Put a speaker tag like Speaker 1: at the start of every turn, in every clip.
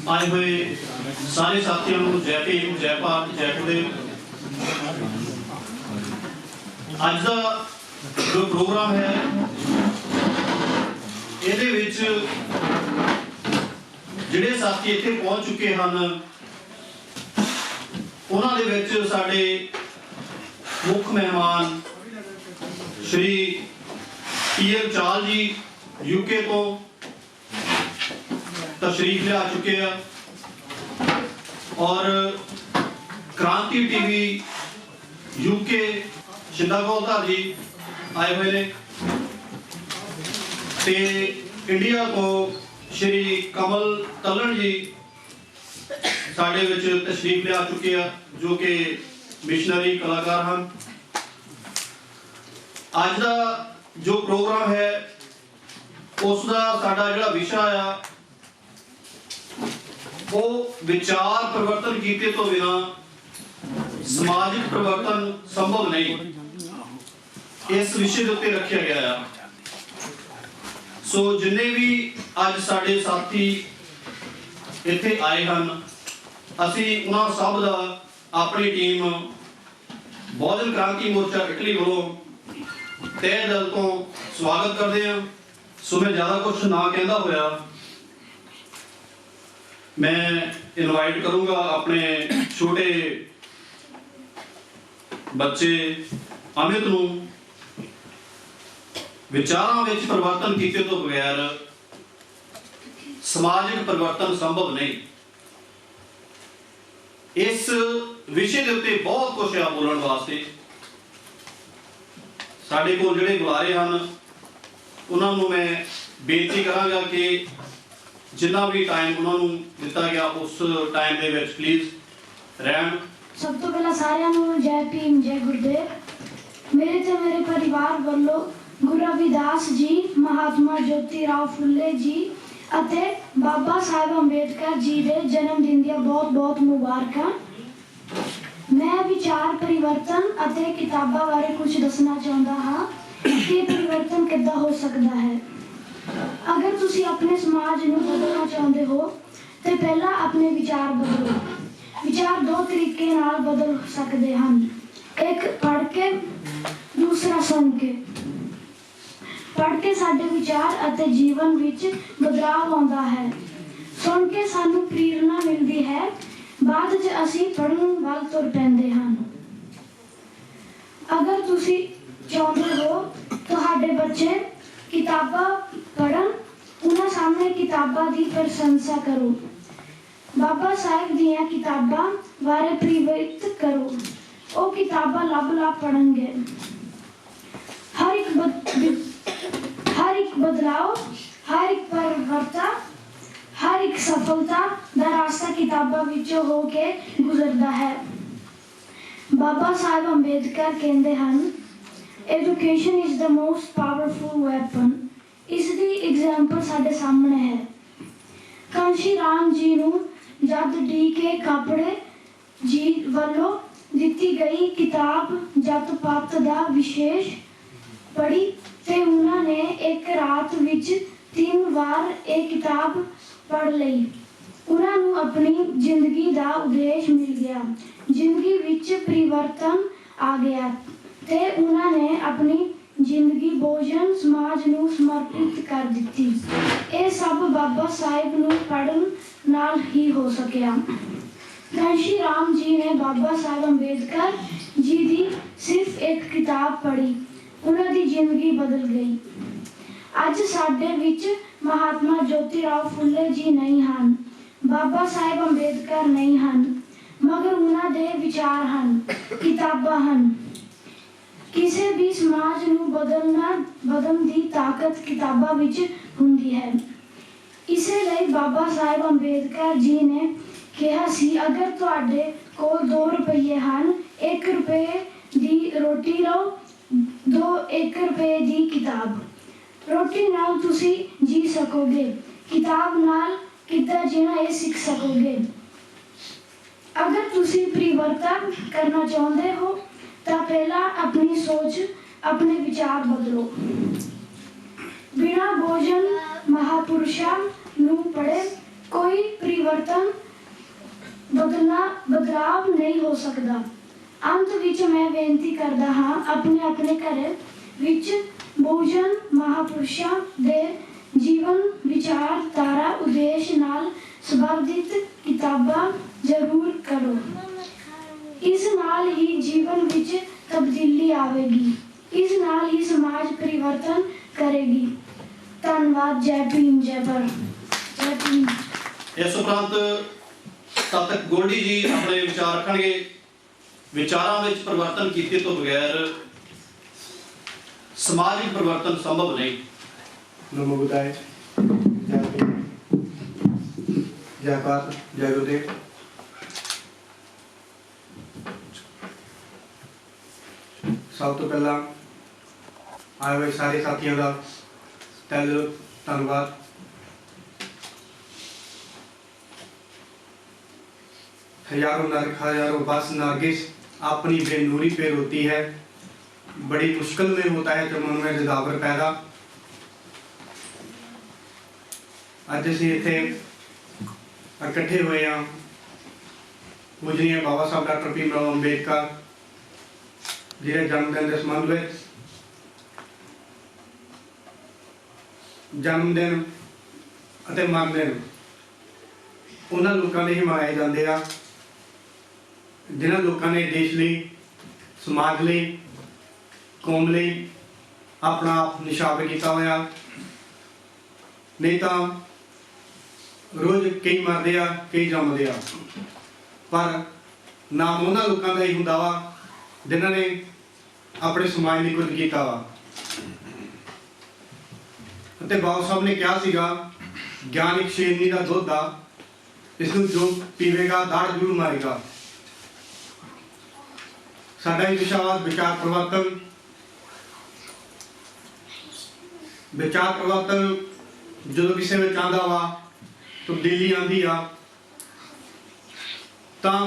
Speaker 1: आए हुए सारे साथियों को जय भीम, जय भारत, जय गुरुदेव। अज का जो प्रोग्राम है ਇਹਦੇ ਵਿੱਚ ਜਿਹੜੇ ਸਾਥੀ ਇੱਥੇ ਪਹੁੰਚ ਚੁੱਕੇ ਹਨ ਉਹਨਾਂ ਦੇ ਵਿੱਚ ਸਾਡੇ ਮੁੱਖ ਮਹਿਮਾਨ श्री पीएल चाल जी यूके तो तशरीफ ले आ चुके हैं और क्रांति टीवी यूके शिंदा गोलधार जी आए हुए ने ते इंडिया तो श्री कमल तलन जी साडे विच तशरीफ ले आ चुके हैं जो कि मिशनरी कलाकार हैं। आज का जो प्रोग्राम है उसका साडा जिहड़ा विषय आ वो विचार परिवर्तन कीते तो बिना समाजिक परिवर्तन संभव नहीं, इस विषय के उत्ते रखा गया है। सो जिन्ने भी अज साडे साथी इत्थे आए हैं असीं उन्हां सब दा अपनी टीम बहुजन क्रांति मोर्चा इटली वालों तय दिल तो स्वागत करते हैं। सो मैं ज़्यादा कुछ ना कहता होया मैं इनवाइट करूँगा अपने छोटे बच्चे अमित नूं। विचारां विच परिवर्तन कीते तो बगैर समाजिक परिवर्तन संभव नहीं, इस विषय के उत्ते बहुत कुछ है बोलण वास्ते। साडे कोल जिहड़े बुलारे हैं उन्होंने मैं बेनती करांगा कि जिन्ना भी टाइम उन्होंने दिता गया उस टाइम दे विच प्लीज रहन।
Speaker 2: सब तो पहला सारिਆਂ ਨੂੰ जय भीम, जय गुरुदेव। मेरे ते मेरे परिवार ਵੱਲੋਂ गुरु रविदास जी, महात्मा ज्योतिराव फुले जी ਅਤੇ बाबा साहेब अंबेडकर जी ਦੇ जन्म दिन ਦੀਆਂ बहुत-बहुत मुबारਕਾਂ। मैं विचार परिवर्तन ਅਤੇ किताबां बारे कुछ दसना चाहता हाँ कि परिवर्तन किद्दां हो सकता है। अगर तुसी अपने समाज ਨੂੰ बदलना चाहते हो तो पहला अपने विचार बदलो। विचार दो तरीके नाल बदल सकते हैं, एक पढ़ के, दूसरा सुन के। पढ़ के साडे विचार ਅਤੇ जीवन विच बदलाव आउंदा है, सुन के सानू प्रेरणा मिलती है, बाद च असीं पढ़न वल तुर पैंदे हां। अगर तुसी चाहुंदे हो तुहाडे बच्चे किताबां पढ़न, उन्हां सामने किताबां दी प्रशंसा करो, बाबा साहेब दियां किताबां बारे प्रेरित करो, वो किताबां लभ पढ़नगे। हर एक बदलाव, हर एक परिवर्तन, हर एक सफलता का रास्ता किताबां विचों हो के गुजरता है। बाबा साहेब अंबेडकर कहते हैं education is the most powerful weapon. इसकी एग्जाम्पल साडे सामने है। कांशी राम जी नूं जद डी के कापड़े जी वालों दिती गई किताब जत पात दा विशेष पढ़ी ते उन्होंने एक रात विच 3 बार एक किताब पढ़ लई। उन्होंने अपनी जिंदगी का उद्देश्य मिल गया, जिंदगी विच परिवर्तन आ गया ते उन्होंने अपनी जिंदगी बहुजन समाज नूं समर्पित कर दी। ये सब बाबा साहेब नूं पढ़न नाल ही हो सकिया। कांशी राम जी ने बाबा साहेब अंबेडकर जी की सिर्फ एक किताब पढ़ी, उन्हां दी जिंदगी बदल गई। अज साडे विच महात्मा ज्योतिराव फुले जी नहीं हैं, बाबा साहेब अंबेडकर नहीं हैं, मगर उन्हां दे विचार हैं, किताबां हैं। किसी भी समाज नूं बदलण दी ताकत किताबां विच हुंदी है। इसे लई बाबा साहेब अंबेडकर जी ने कहा सी अगर तुहाडे कोल 2 रुपये हैं, 1 रुपये दी रोटी लो, 1 रुपये दी किताब। रोटी नाल तुसी जी सकोगे, किताब नाल किद्दां जीना ये सीख सकोगे। अगर तुसी परिवर्तन करना चाहते हो तो पहला अपनी सोच, अपने विचार बदलो। बिना भोजन महापुरुषां नूं पढ़े कोई परिवर्तन बदलाव नहीं हो सकता। अंत विच मैं बेनती करदा हाँ, अपने अपने घर विच बहुजन महापुरुषां दे जीवन विचारधारा उद्देश नाल संबंधित किताबां जरूर करो। इस नाल ही जीवन विच तब्दीली आवेगी, इस नाल ही समाज परिवर्तन करेगी। धन्यवाद। जय भीम, जय भारत, जय भीम।
Speaker 1: इस उपरांत तद तक गोल्डी जी अपने विचार रखणगे। विचारां विच परिवर्तन कीते तो बगैर समाजिक परिवर्तन संभव नहीं।
Speaker 3: नमो बुद्धाय। जय भीम, जय भारत, जय गुरुदेव। सब तो पहला आए हुए सारे साथियों का तहे दिलों धन्यवाद। हजारों बस नरगिस अपनी बेनूरी पे रोती है, बड़ी मुश्किल में होता है जब मन में जदावर पैदा। अज असीं इत्थे इकट्ठे हुए हाँ पूजनीय बाबा साहब डॉक्टर भीमराव अंबेडकर जिहदे जन्मदिन के संबंध में जन्मदिन अते मरणदिन उन्हां लोकां दे ही मनाए जांदे आ जिन्हां लोकां ने देश लई, समाज लई, कौम लई अपना आप निछावर किया होया। नहीं तो रोज कई मरदे आ, कई जमदे आ, पर नाम उन्हां लोकां दा ही हुंदा वा जिन्हां ने अपने समाज लई कुछ कीता वा। ते बाबा साहब ने कहा सीगा, ज्ञान एक शेरनी का दुध आ, इसनूं जो पीवेगा दाड़ जरूर मारेगा। साडा ही विचार परिवर्तन जो किसी में चाहता वा तब्दीली आती आ तां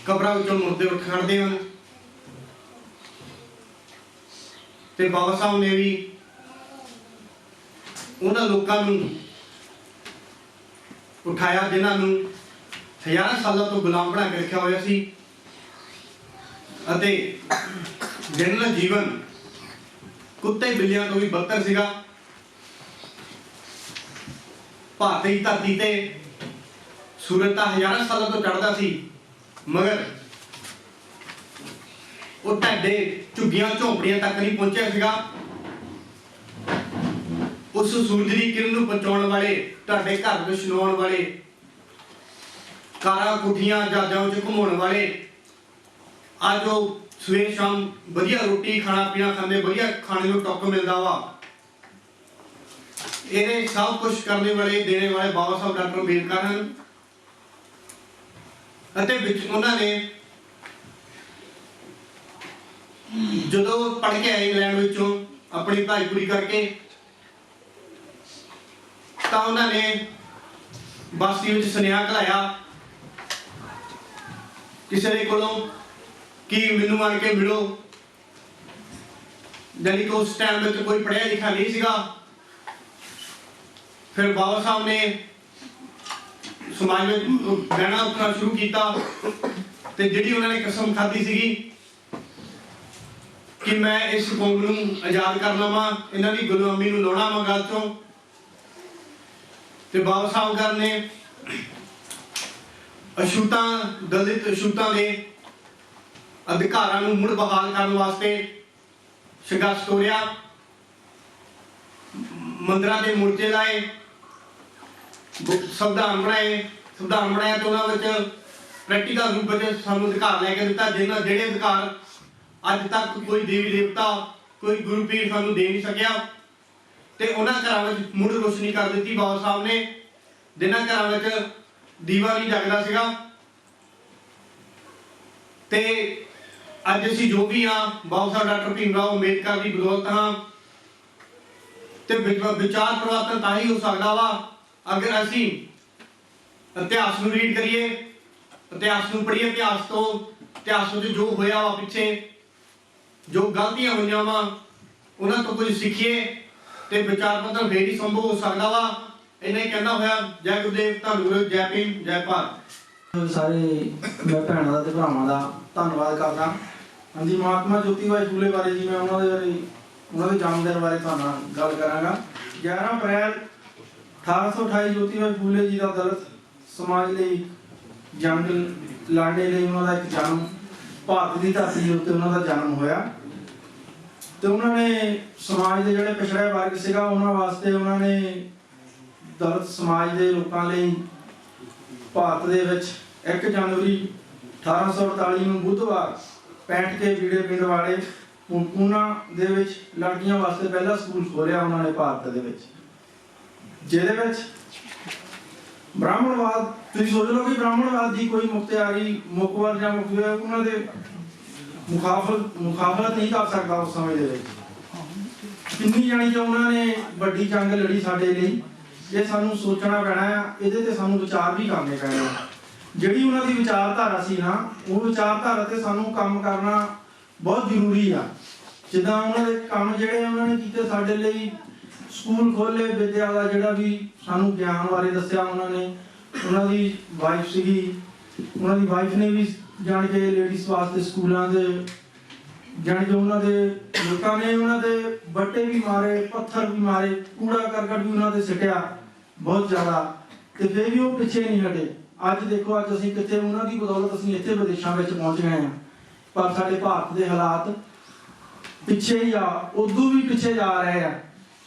Speaker 3: कब्रां विचों मुर्दे उठ खड़दे हन। ते बाबा साहब ने भी उन्हां लोकां नूं उठाया जिन्हां नूं हज़ारां सालों तो गुलाम बना के रखा होया सी अते जिन्हां दा जीवन कुत्ते बिल्लियां तो भी बदतर सीगा। भारत की धरती ते सूरज तो हज़ारां सालों तो चढ़ता सी, मगर वो ढाडे झुग्गियां झोंपड़ियां तक नहीं पहुंचा सीगा। उस सूरज की किरण नूं पहुंचाउण वाले, ढाडे घर विच छनाउण वाले, कारां कोठियां जहाजां विच घुमाउण वाले, अज वो सवेरे शाम वधिया रोटी खाना पीना खांदे, वधिया खाने नूं टुक मिलदा वा। ये सब कुछ करने वाले देने वाले बाबा साहब डॉक्टर अंबेडकर हैं। अते विच उन्हां ने जदों पढ़ के आए इंग्लैंड विचों अपनी पढ़ाई पूरी करके तां उन्होंने बस्ती में सुनेहा घलाया किसी के कोलों कि मैनू आन के मिलो। यानी कि उस टाइम में कोई पढ़िया लिखा नहीं सीगा। फिर बाबा साहब ने समाज में बहना उठना शुरू किया ते जिहड़ी उन्होंने कसम खाधी सीगी कि मैं इस कौम नूं आजाद करना वा, इन्हां दी गुलामी नूं लाउणा वा गल चों। ते बाबा साहब कर ने अछूतां दलित अछूतां दे अधिकारां नूं मुड़ बहाल करने वास्ते संघर्ष तोड़िया, मंदिरां दे मोर्चे लाए, संविधान बनाया तो उन्हां विच प्रैक्टिकल रूप में सानूं अधिकार लैके दिता जिहड़े अधिकार अज तक कोई देवी देवता कोई गुरु पीर सानूं दे नहीं सकिया। ते उन्हां घरां विच मुड़ रोशनी कर दी बाबा साहब ने, जिन्हां घरां विच दीवा नहीं जगदा सीगा। ते अज असीं जो भी हाँ बाबा साहब डॉक्टर भीमराव अंबेडकर की बदौलत हाँ। ते विचार परिवर्तन तां ही हो सकदा वा अगर असीं इतिहास नूं रीड करिए, इतिहास नूं पढ़िए, इतिहास विच जो होया वा पिछे जो गलतियां हुई वा उन्हां तो कुछ सीखिए ते विचार परिवर्तन फिर ही संभव हो सकदा वा। ਇੰਨਾ ਹੀ ਕਹਿੰਦਾ ਹੋਇਆ ਜੈ ਗੁਰਦੇਵ, ਧੰਨ ਗੁਰੂ, ਜੈ ਭੀਮ, ਜੈ ਭਾਰਤ।
Speaker 4: ਸਾਰੇ ਮੈਂ ਭੈਣਾਂ ਦਾ ਤੇ ਭਰਾਵਾਂ ਦਾ ਧੰਨਵਾਦ ਕਰਦਾ। ਹਾਂਜੀ, ਮਹਾਤਮਾ ਜੋਤੀ ਬਾਈ ਫੂਲੇ ਬਾਰੇ ਜੀ ਮੈਂ ਉਹਨਾਂ ਦੇ ਜਨਮ ਦਿਨ ਬਾਰੇ ਤੁਹਾਨੂੰ ਨਾਲ ਗੱਲ ਕਰਾਂਗਾ। 11 ਅਪ੍ਰੈਲ 1828 ਜੋਤੀ ਬਾਈ ਫੂਲੇ ਜੀ ਦਾ ਦਲਿਤ ਸਮਾਜ ਲਈ ਜੰਗ ਲੜਨੇ ਲਈ ਉਹਨਾਂ ਦਾ ਇੱਕ ਜਨਮ, ਭਾਰਤ ਦੀ ਧਰਤੀ ਉੱਤੇ ਉਹਨਾਂ ਦਾ ਜਨਮ ਹੋਇਆ ਤੇ ਉਹਨਾਂ ਨੇ ਸਮਾਜ ਦੇ ਜਿਹੜੇ ਪਿਛੜੇ ਵਰਗ ਸੀਗਾ ਉਹਨਾਂ ਵਾਸਤੇ ਉਹਨਾਂ ਨੇ ਦਲਿਤ ਸਮਾਜ ਦੇ ਲੋਕਾਂ ਲਈ ਭਾਰਤ ਦੇ ਵਿੱਚ 1 ਜਨਵਰੀ 1848 ਨੂੰ ਬੁੱਧਵਾਰ ਪੈਂਟ ਕੇ ਵੀੜੇ ਪਿੰਡ ਵਾਲੇ ਪੂਨਾ ਦੇ ਵਿੱਚ ਲੜਕੀਆਂ ਵਾਸਤੇ ਪਹਿਲਾ ਸਕੂਲ ਖੋਲ੍ਹਿਆ ਉਹਨਾਂ ਨੇ ਭਾਰਤ ਦੇ ਵਿੱਚ, ਜਿਹਦੇ ਵਿੱਚ ਬ੍ਰਾਹਮਣਵਾਦ, ਤੁਸੀਂ ਸੋਚ ਲਓ ਕਿ ਬ੍ਰਾਹਮਣਵਾਦ ਦੀ ਕੋਈ ਮੁਖਤਿਆਰੀ ਮੁਖਬਰ ਜਾਂ ਮੁਖਬਰ ਉਹਨਾਂ ਦੇ ਮੁਖਾਲਫਤ ਨਹੀਂ ਕਰ ਸਕਦਾ ਉਸ ਸਮੇਂ ਦੇ ਵਿੱਚ। ਕਿੰਨੀ ਜਾਣੀ ਕਿ ਉਹਨਾਂ ਨੇ ਵੱਡੀ ਜੰਗ ਲੜੀ ਸਾਡੇ ਲਈ, ਇਹ ਸਾਨੂੰ ਸੋਚਣਾ ਪੈਣਾ ਆ, ਇਹਦੇ ਤੇ ਸਾਨੂੰ ਵਿਚਾਰ ਵੀ ਕਰਨੇ ਪੈਣੇ ਆ। ਜਿਹੜੀ ਉਹਨਾਂ ਦੀ ਵਿਚਾਰਧਾਰਾ ਸੀ ਨਾ, ਉਹ ਵਿਚਾਰਧਾਰਾ ਤੇ ਸਾਨੂੰ ਕੰਮ ਕਰਨਾ ਬਹੁਤ ਜ਼ਰੂਰੀ ਆ। ਜਿੱਦਾਂ ਉਹਨਾਂ ਦੇ ਕੰਮ ਜਿਹੜੇ ਉਹਨਾਂ ਨੇ ਕੀਤੇ ਸਾਡੇ ਲਈ, ਸਕੂਲ ਖੋਲੇ, ਵਿਦਿਆ ਦਾ ਜਿਹੜਾ ਵੀ ਸਾਨੂੰ ਗਿਆਨ ਬਾਰੇ ਦੱਸਿਆ ਉਹਨਾਂ ਨੇ। ਉਹਨਾਂ ਦੀ ਵਾਈਫ ਸੀਗੀ, ਉਹਨਾਂ ਦੀ ਵਾਈਫ ਨੇ ਵੀ ਜਾਣ ਕੇ ਲੇਡੀਜ਼ ਵਾਸਤੇ ਸਕੂਲਾਂ ਦੇ ਜਾਣ ਕੇ ਉਹਨਾਂ ਦੇ ਲੋਕਾਂ ਨੇ ਉਹਨਾਂ ਦੇ ਬੱਟੇ ਵੀ ਮਾਰੇ, ਪੱਥਰ ਵੀ ਮਾਰੇ, ਕੂੜਾ ਕਰਕਟ ਵੀ ਉਹਨਾਂ ਦੇ ਸਿੱਟਿਆ ਬਹੁਤ ਜ਼ਿਆਦਾ, ਤੇ ਫਿਰ ਵੀ ਉਹ ਪਿੱਛੇ ਨਹੀਂ ਹਟੇ। ਅੱਜ ਦੇਖੋ, ਅੱਜ ਅਸੀਂ ਕਿੱਥੇ, ਉਹਨਾਂ ਦੀ ਬਦੌਲਤ ਅਸੀਂ ਇੱਥੇ ਵਿਦੇਸ਼ਾਂ ਵਿੱਚ ਪਹੁੰਚ ਗਏ ਹਾਂ, ਪਰ ਸਾਡੇ ਭਾਰਤ ਦੇ ਹਾਲਾਤ ਪਿੱਛੇ ਹੀ ਆ, ਉਦੋਂ ਵੀ ਪਿੱਛੇ ਜਾ ਰਹੇ ਆ।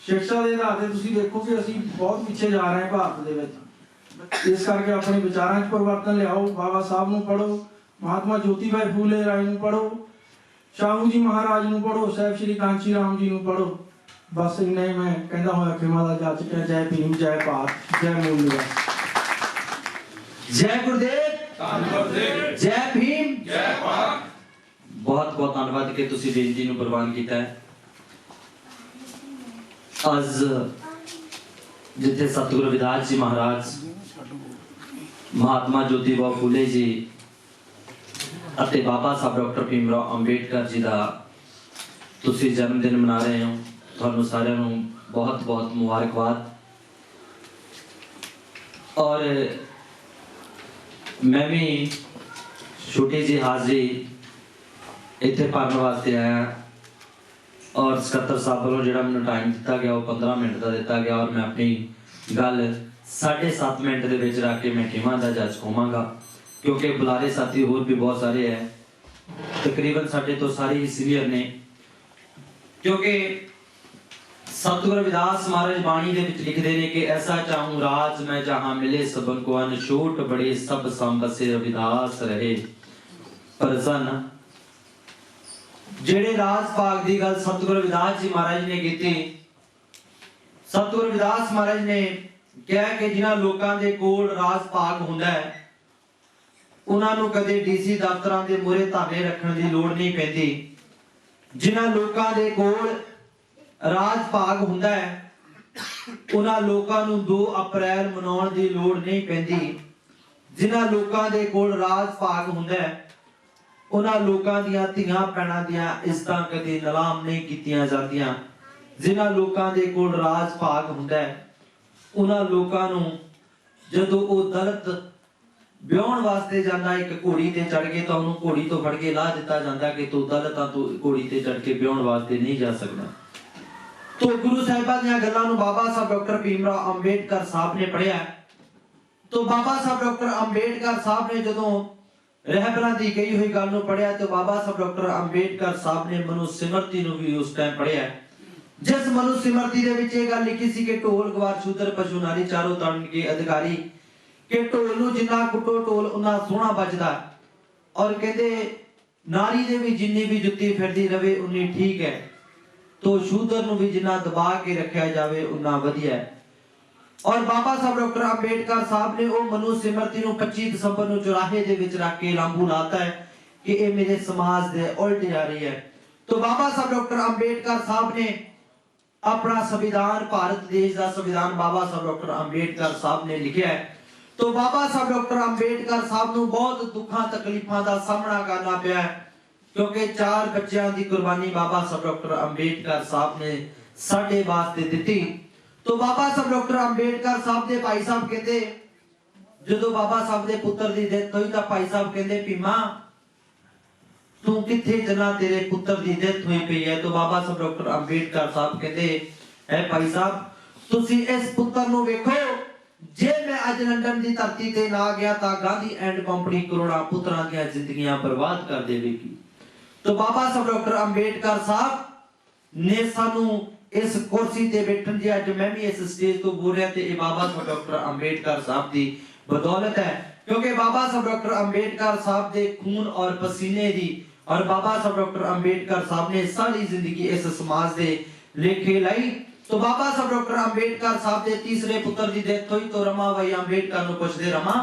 Speaker 4: ਸਿੱਖਿਆ ਦੇ ਆਧਾਰ ਤੇ ਤੁਸੀਂ ਦੇਖੋ ਕਿ ਅਸੀਂ ਬਹੁਤ ਪਿੱਛੇ ਜਾ ਰਹੇ ਹਾਂ ਭਾਰਤ ਦੇ ਵਿੱਚ। ਇਸ ਕਰਕੇ ਆਪਣੇ ਵਿਚਾਰਾਂ 'ਚ ਪਰਿਵਰਤਨ ਲਿਆਓ, ਬਾਬਾ ਸਾਹਿਬ ਨੂੰ ਪੜ੍ਹੋ, ਮਹਾਤਮਾ ਜੋਤੀ ਬਾਈ ਫੂਲੇ ਰਾਏ ਨੂੰ ਪੜ੍ਹੋ, ਸ਼ਾਹੂ ਜੀ ਮਹਾਰਾਜ ਨੂੰ ਪੜ੍ਹੋ, ਸਾਹਿਬ ਸ਼੍ਰੀ ਕਾਂਚੀ ਰਾਮ ਜੀ ਨੂੰ ਪੜ੍ਹੋ। ਬਸ ਇੰਨਾ ਹੀ ਮੈਂ ਕਹਿੰਦਾ ਹੋਇਆ ਖਿਮਾ ਦਾ ਜਾ ਚੁੱਕਿਆ। ਜੈ ਭੀਮ, ਜੈ ਭਾਰਤ, ਜੈ ਮੂਲ ਨਿਵਾਸ।
Speaker 5: ਜੈ ਗੁਰਦੇਵ, ਧੰਨ ਗੁਰਦੇਵ, ਜੈ ਭੀਮ, ਜੈ ਭਾਰਤ। ਬਹੁਤ ਬਹੁਤ ਧੰਨਵਾਦ ਕਿ ਤੁਸੀਂ ਬੇਨਤੀ ਨੂੰ ਪ੍ਰਵਾਨ ਕੀਤਾ ਹੈ। ਅੱਜ ਜਿੱਥੇ ਸਤਿਗੁਰੂ ਰਵਿਦਾਸ ਜੀ ਮਹਾਰਾਜ, ਮਹਾਤਮਾ ਜੋਤੀਬਾ ਫੂਲੇ ਜੀ ਅਤੇ ਬਾਬਾ ਸਾਹਿਬ ਡਾਕਟਰ ਭੀਮਰਾਓ ਅੰਬੇਡਕਰ ਜੀ ਦਾ ਤੁਸੀਂ ਜਨਮ ਦਿਨ ਮਨਾ ਰਹੇ ਹੋ, ਤੁਹਾਨੂੰ ਸਾਰਿਆਂ ਨੂੰ ਬਹੁਤ ਬਹੁਤ ਮੁਬਾਰਕਬਾਦ। ਔਰ ਮੈਂ ਵੀ ਛੋਟੀ ਜਿਹੀ ਹਾਜ਼ਰੀ ਇੱਥੇ ਭਰਨ ਵਾਸਤੇ ਆਇਆ, ਔਰ ਸਕੱਤਰ ਸਾਹਿਬ ਵੱਲੋਂ ਜਿਹੜਾ ਮੈਨੂੰ ਟਾਈਮ ਦਿੱਤਾ ਗਿਆ ਉਹ 15 ਮਿੰਟ ਦਾ ਦਿੱਤਾ ਗਿਆ, ਔਰ ਮੈਂ ਆਪਣੀ ਗੱਲ 7.5 ਮਿੰਟ ਦੇ ਵਿੱਚ ਰੱਖ ਕੇ ਮੈਂ ਕਿਵਾਂ ਦਾ ਜੱਜ ਹੋਵਾਂਗਾ, ਕਿਉਂਕਿ ਬੁਲਾਰੇ ਸਾਥੀ ਹੋਰ ਵੀ ਬਹੁਤ ਸਾਰੇ ਹੈ, ਤਕਰੀਬਨ ਸਾਡੇ ਤੋਂ ਸਾਰੇ ਹੀ ਸੀਨੀਅਰ ਨੇ। ਕਿਉਂਕਿ ਸਤਿਗੁਰੂ ਰਵਿਦਾਸ ਮਹਾਰਾਜ ਬਾਣੀ ਦੇ ਵਿੱਚ ਲਿਖਦੇ ਨੇ ਕਿ ਐਸਾ ਚਾਹੂੰ ਰਾਜ ਮੈਂ ਜਹਾਂ ਮਿਲੇ ਸਭਨ ਕੋ, ਅਨ ਛੋਟ ਬੜੇ ਸਭ ਸੰਬਸੇ ਰਵਿਦਾਸ ਰਹੇ ਪ੍ਰਸੰਨ। ਜਿਹੜੇ ਰਾਜ ਭਾਗ ਦੀ ਗੱਲ ਸਤਿਗੁਰੂ ਰਵਿਦਾਸ ਜੀ ਮਹਾਰਾਜ ਨੇ ਕੀਤੀ, ਸਤਿਗੁਰੂ ਰਵਿਦਾਸ ਮਹਾਰਾਜ ਨੇ ਕਿਹਾ ਕਿ ਜਿਨ੍ਹਾਂ ਲੋਕਾਂ ਦੇ ਕੋਲ ਰਾਜ ਭਾਗ ਹੁੰਦਾ ਹੈ ਉਹਨਾਂ ਨੂੰ ਕਦੇ ਡੀਸੀ ਦਫ਼ਤਰਾਂ ਦੇ ਮੂਹਰੇ ਧਰਨੇ ਰੱਖਣ ਦੀ ਲੋੜ ਨਹੀਂ ਪੈਂਦੀ। ਜਿਨ੍ਹਾਂ ਲੋਕਾਂ ਦੇ ਕੋਲ ਰਾਜ ਭਾਗ ਹੁੰਦਾ ਹੈ ਉਹਨਾਂ ਲੋਕਾਂ ਨੂੰ 2 ਅਪ੍ਰੈਲ ਮਨਾਉਣ ਦੀ ਲੋੜ ਨਹੀਂ ਪੈਂਦੀ। ਜਿਨ੍ਹਾਂ ਲੋਕਾਂ ਦੇ ਕੋਲ ਰਾਜ ਭਾਗ ਹੁੰਦਾ ਹੈ ਉਹਨਾਂ ਲੋਕਾਂ ਦੀਆਂ ਧੀਆਂ ਭੈਣਾਂ ਦੀਆਂ ਇੱਜ਼ਤਾਂ ਕਦੇ ਨਿਲਾਮ ਨਹੀਂ ਕੀਤੀਆਂ ਜਾਂਦੀਆਂ। ਜਿਨ੍ਹਾਂ ਲੋਕਾਂ ਦੇ ਕੋਲ ਰਾਜ ਭਾਗ ਹੁੰਦਾ ਹੈ ਉਹਨਾਂ ਲੋਕਾਂ ਨੂੰ ਜਦੋਂ ਉਹ ਦਲਿਤ ਵਿਆਹਣ ਵਾਸਤੇ ਜਾਂਦਾ ਇੱਕ ਘੋੜੀ ਤੇ ਚੜ ਕੇ ਤਾਂ ਉਹਨੂੰ ਘੋੜੀ ਤੋਂ ਫੜ ਕੇ ਲਾਹ ਦਿੱਤਾ ਜਾਂਦਾ ਕਿ ਤੂੰ ਦਲਿਤਾਂ ਤੋਂ ਘੋੜੀ ਤੇ ਚੜ ਕੇ ਵਿਆਹਣ ਵਾਸਤੇ ਨਹੀਂ ਜਾ ਸਕਦਾ। तो गुरु साहिबा ਦੀਆਂ ਗੱਲਾਂ ਨੂੰ ਬਾਬਾ ਸਾਹਿਬ ਡਾਕਟਰ ਭੀਮਰਾਓ ਅੰਬੇਡਕਰ ਸਾਹਿਬ ਨੇ ਪੜ੍ਹਿਆ। तो ਬਾਬਾ ਸਾਹਿਬ ਡਾਕਟਰ ਅੰਬੇਡਕਰ ਸਾਹਿਬ ਨੇ ਜਦੋਂ ਰਹਿਬਰਾਂ ਦੀ ਕਹੀ ਹੋਈ ਗੱਲ ਨੂੰ ਪੜ੍ਹਿਆ ਤੇ ਬਾਬਾ ਸਾਹਿਬ ਡਾਕਟਰ ਅੰਬੇਡਕਰ ਸਾਹਿਬ ਨੇ ਮਨੁ ਸਿਮਰਤੀ ਨੂੰ ਵੀ ਉਸ ਟਾਈਮ ਪੜ੍ਹਿਆ, ਜਿਸ ਮਨੁ ਸਿਮਰਤੀ ਦੇ ਵਿੱਚ ਇਹ ਗੱਲ ਲਿਖੀ ਸੀ ਕਿ ਢੋਲ ਗਵਾਰ ਸ਼ੂਦਰ ਪਸ਼ੂ ਨਾਰੀ ਚਾਰੋਂ ਤਰਨ ਕੇ ਅਧਿਕਾਰੀ, ਕਿ ਢੋਲ ਨੂੰ ਜਿੰਨਾ ਕੁੱਟੋ ਢੋਲ ਉਹਨਾਂ ਸੋਹਣਾ ਵੱਜਦਾ, ਔਰ ਕਹਿੰਦੇ ਨਾਰੀ ਦੇ ਵੀ ਜਿੰਨੀ ਵੀ ਜੁੱਤੀ ਫਿਰਦੀ ਰਵੇ ਉਨੀ ਠੀਕ ਹੈ, तो शूदर ਨੂੰ ਵੀ ਜਿੰਨਾ ਦਬਾ ਕੇ ਰੱਖਿਆ ਜਾਵੇ ਉਨਾ ਵਧੀਆ ਹੈ। ਔਰ ਬਾਬਾ ਸਾਹਿਬ ਡਾਕਟਰ ਅੰਬੇਡਕਰ ਸਾਹਿਬ ਨੇ ਉਹ ਮਨੂ ਸਿਮਰਤੀ ਨੂੰ 25 ਦਸੰਬਰ ਨੂੰ ਚੁਰਾਹੇ ਦੇ ਵਿੱਚ ਰੱਖ ਕੇ ਲਾਂਬੂ ਲਾਤਾ ਹੈ ਕਿ ਇਹ ਮੇਰੇ ਸਮਾਜ ਦੇ ਉਲਟ ਜਾ ਰਹੀ ਹੈ। तो ਬਾਬਾ ਸਾਹਿਬ ਡਾਕਟਰ ਅੰਬੇਡਕਰ ਸਾਹਿਬ ਨੇ ਆਪਣਾ ਸੰਵਿਧਾਨ, ਭਾਰਤ ਦੇਸ਼ ਦਾ ਸੰਵਿਧਾਨ ਬਾਬਾ ਸਾਹਿਬ ਡਾਕਟਰ ਅੰਬੇਡਕਰ ਸਾਹਿਬ ਨੇ ਲਿਖਿਆ ਹੈ। तो ਬਾਬਾ ਸਾਹਿਬ ਡਾਕਟਰ ਅੰਬੇਡਕਰ ਸਾਹਿਬ ਨੂੰ ਬਹੁਤ ਦੁੱਖਾਂ ਤਕਲੀਫਾਂ ਦਾ ਸਾਹਮਣਾ ਕਰਨਾ ਪਿਆ ਹੈ, क्योंकि 4 बच्चों की कुर्बानी बाबा साहब डॉक्टर अंबेडकर साहब ने साडे वास्ते दिती। तो बाबा साहब डॉक्टर अंबेडकर साहब ਦੇ ਭਾਈ ਸਾਹਿਬ ਕਹਿੰਦੇ ਜਦੋਂ ਬਾਬਾ ਸਾਹਿਬ ਦੇ ਪੁੱਤਰ ਦੀ ਡੈਥ ਹੋਈ ਤਾਂ ਭਾਈ ਸਾਹਿਬ ਕਹਿੰਦੇ ਭੀਮਾ ਤੂੰ ਕਿੱਥੇ ਚਲਾ ਤੇਰੇ ਪੁੱਤਰ ਦੀ ਡੈਥ ਹੋਈ ਪਈ ਹੈ। तो बाबा साहब डॉक्टर अंबेडकर साहब ਕਹਿੰਦੇ ਐ ਭਾਈ ਸਾਹਿਬ ਤੁਸੀਂ ਇਸ ਪੁੱਤਰ ਨੂੰ ਵੇਖੋ ਜੇ ਮੈਂ ਅੱਜ ਲੰਡਨ ਦੀ ਧਰਤੀ ਤੇ ਨਾ ਗਿਆ ਤਾਂ ਗਾਂਧੀ ਐਂਡ ਕੰਪਨੀ ਕਰੋੜਾਂ ਪੁੱਤਰਾਂ ਦੀਆਂ ਜ਼ਿੰਦਗੀਆਂ ਬਰਬਾਦ ਕਰ ਦੇਵੇਗੀ। तो बाबा साहब डॉक्टर अंबेडकर साहब ਨੇ ਸਾਨੂੰ ਇਸ ਕੁਰਸੀ ਤੇ ਬੈਠਣ ਦੀ ਅੱਜ ਮੈਂ ਵੀ ਇਸ ਸਟੇਜ ਤੋਂ ਬੋਲ ਰਿਹਾ ਤੇ ਇਹ ਬਾਬਾ ਸਾਹਿਬ ਡਾਕਟਰ ਅੰਬੇਡਕਰ ਸਾਹਿਬ ਦੀ ਬਦੌਲਤ ਹੈ ਕਿਉਂਕਿ ਬਾਬਾ ਸਾਹਿਬ ਡਾਕਟਰ ਅੰਬੇਡਕਰ ਸਾਹਿਬ ਦੇ ਖੂਨ ਔਰ ਪਸੀਨੇ ਦੀ ਔਰ ਬਾਬਾ ਸਾਹਿਬ ਡਾਕਟਰ ਅੰਬੇਡਕਰ ਸਾਹਿਬ ਨੇ ਸਾਰੀ ਜ਼ਿੰਦਗੀ ਇਸ ਸਮਾਜ ਦੇ ਲੇਖੇ ਲਈ। तो बाबा साहब डॉक्टर अंबेडकर साहब ਦੇ ਤੀਸਰੇ ਪੁੱਤਰ ਦੀ ਡੈਥ ਹੋਈ तो रमा भाई अंबेडकर ਨੂੰ ਪੁੱਛਦੇ रमा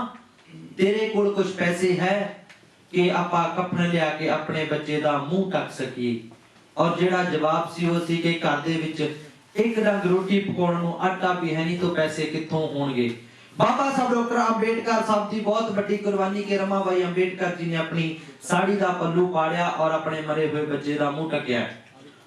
Speaker 5: ਤੇਰੇ ਕੋਲ ਕੁਝ ਪੈਸੇ ਹੈ ਕਿ ਆਪਾਂ ਕਫਨ ਲਿਆ ਕੇ ਆਪਣੇ ਬੱਚੇ ਦਾ ਮੂੰਹ ਢੱਕ ਸਕੀਏ। और ਜਿਹੜਾ ਜਵਾਬ ਸੀ ਉਹ ਸੀ ਕਿ ਘਰ ਦੇ ਵਿੱਚ ਇੱਕ ਡੰਗ ਰੋਟੀ ਪਕਾਉਣ ਨੂੰ ਆਟਾ ਵੀ ਹੈ ਨਹੀਂ तो ਪੈਸੇ ਕਿੱਥੋਂ ਹੋਣਗੇ। बाबा साहब डॉक्टर अंबेडकर साहब ਦੀ ਬਹੁਤ ਵੱਡੀ ਕੁਰਬਾਨੀ ਕੇ रमा भाई अंबेडकर जी ਨੇ ਆਪਣੀ ਸਾੜੀ ਦਾ ਪੱਲੂ ਪਾੜਿਆ ਔਰ ਆਪਣੇ ਮਰੇ ਹੋਏ ਬੱਚੇ ਦਾ ਮੂੰਹ ਢੱਕਿਆ।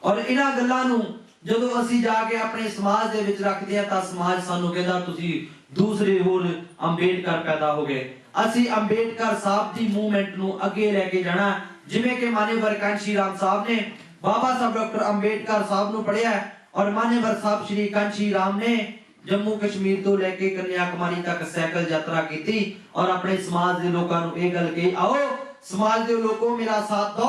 Speaker 5: ਔਰ ਇਹਨਾਂ ਗੱਲਾਂ ਨੂੰ ਜਦੋਂ ਅਸੀਂ ਜਾ ਕੇ ਆਪਣੇ ਸਮਾਜ ਦੇ ਵਿੱਚ ਰੱਖਦੇ ਆ ਤਾਂ ਸਮਾਜ ਸਾਨੂੰ ਕਹਿੰਦਾ ਤੁਸੀਂ ਦੂਸਰੇ ਹੋਰ ਅੰਬੇਡਕਰ ਪੈਦਾ ਹੋ ਗਏ। ਅਸੀਂ ਅੰਬੇਡਕਰ ਸਾਹਿਬ ਦੀ ਮੂਵਮੈਂਟ ਨੂੰ ਅੱਗੇ ਲੈ ਕੇ ਜਾਣਾ ਜਿਵੇਂ ਕਿ ਮਾਨਵਰ ਕਾਂਸ਼ੀ ਰਾਮ ਸਾਹਿਬ ਨੇ बाबा साहब डॉक्टर अंबेडकर साहब ਨੂੰ ਪੜਿਆ ਔਰ ਮਾਨਵਰ ਸਾਹਿਬ ਸ਼੍ਰੀ ਕਾਂਸ਼ੀ ਰਾਮ ਨੇ ਜੰਮੂ ਕਸ਼ਮੀਰ ਤੋਂ ਲੈ ਕੇ ਕੰਨਿਆਕੁਮਾਰੀ ਤੱਕ ਸਾਈਕਲ ਯਾਤਰਾ ਕੀਤੀ ਔਰ ਆਪਣੇ ਸਮਾਜ ਦੇ ਲੋਕਾਂ ਨੂੰ ਇਹ ਗੱਲ ਕਹੀ ਆਓ ਸਮਾਜ ਦੇ ਲੋਕੋ ਮੇਰਾ ਸਾਥ ਦਿਓ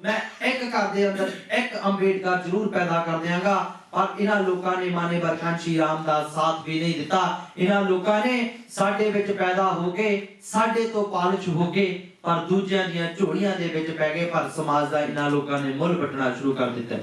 Speaker 5: मैं एक घर दे अंदर एक अंबेडकर जरूर पैदा कर देंगा। पर इन्हां लोकां ने मानेवर कांशी राम दा साथ भी नहीं दिता। इन्हां लोकां ने साडे विच पैदा होके साडे तो पालिश होके पर दूजियां दियां झोलियां दे विच पै गए पर समाज दा इन्हां लोकां ने मुल बटना शुरू कर दिता।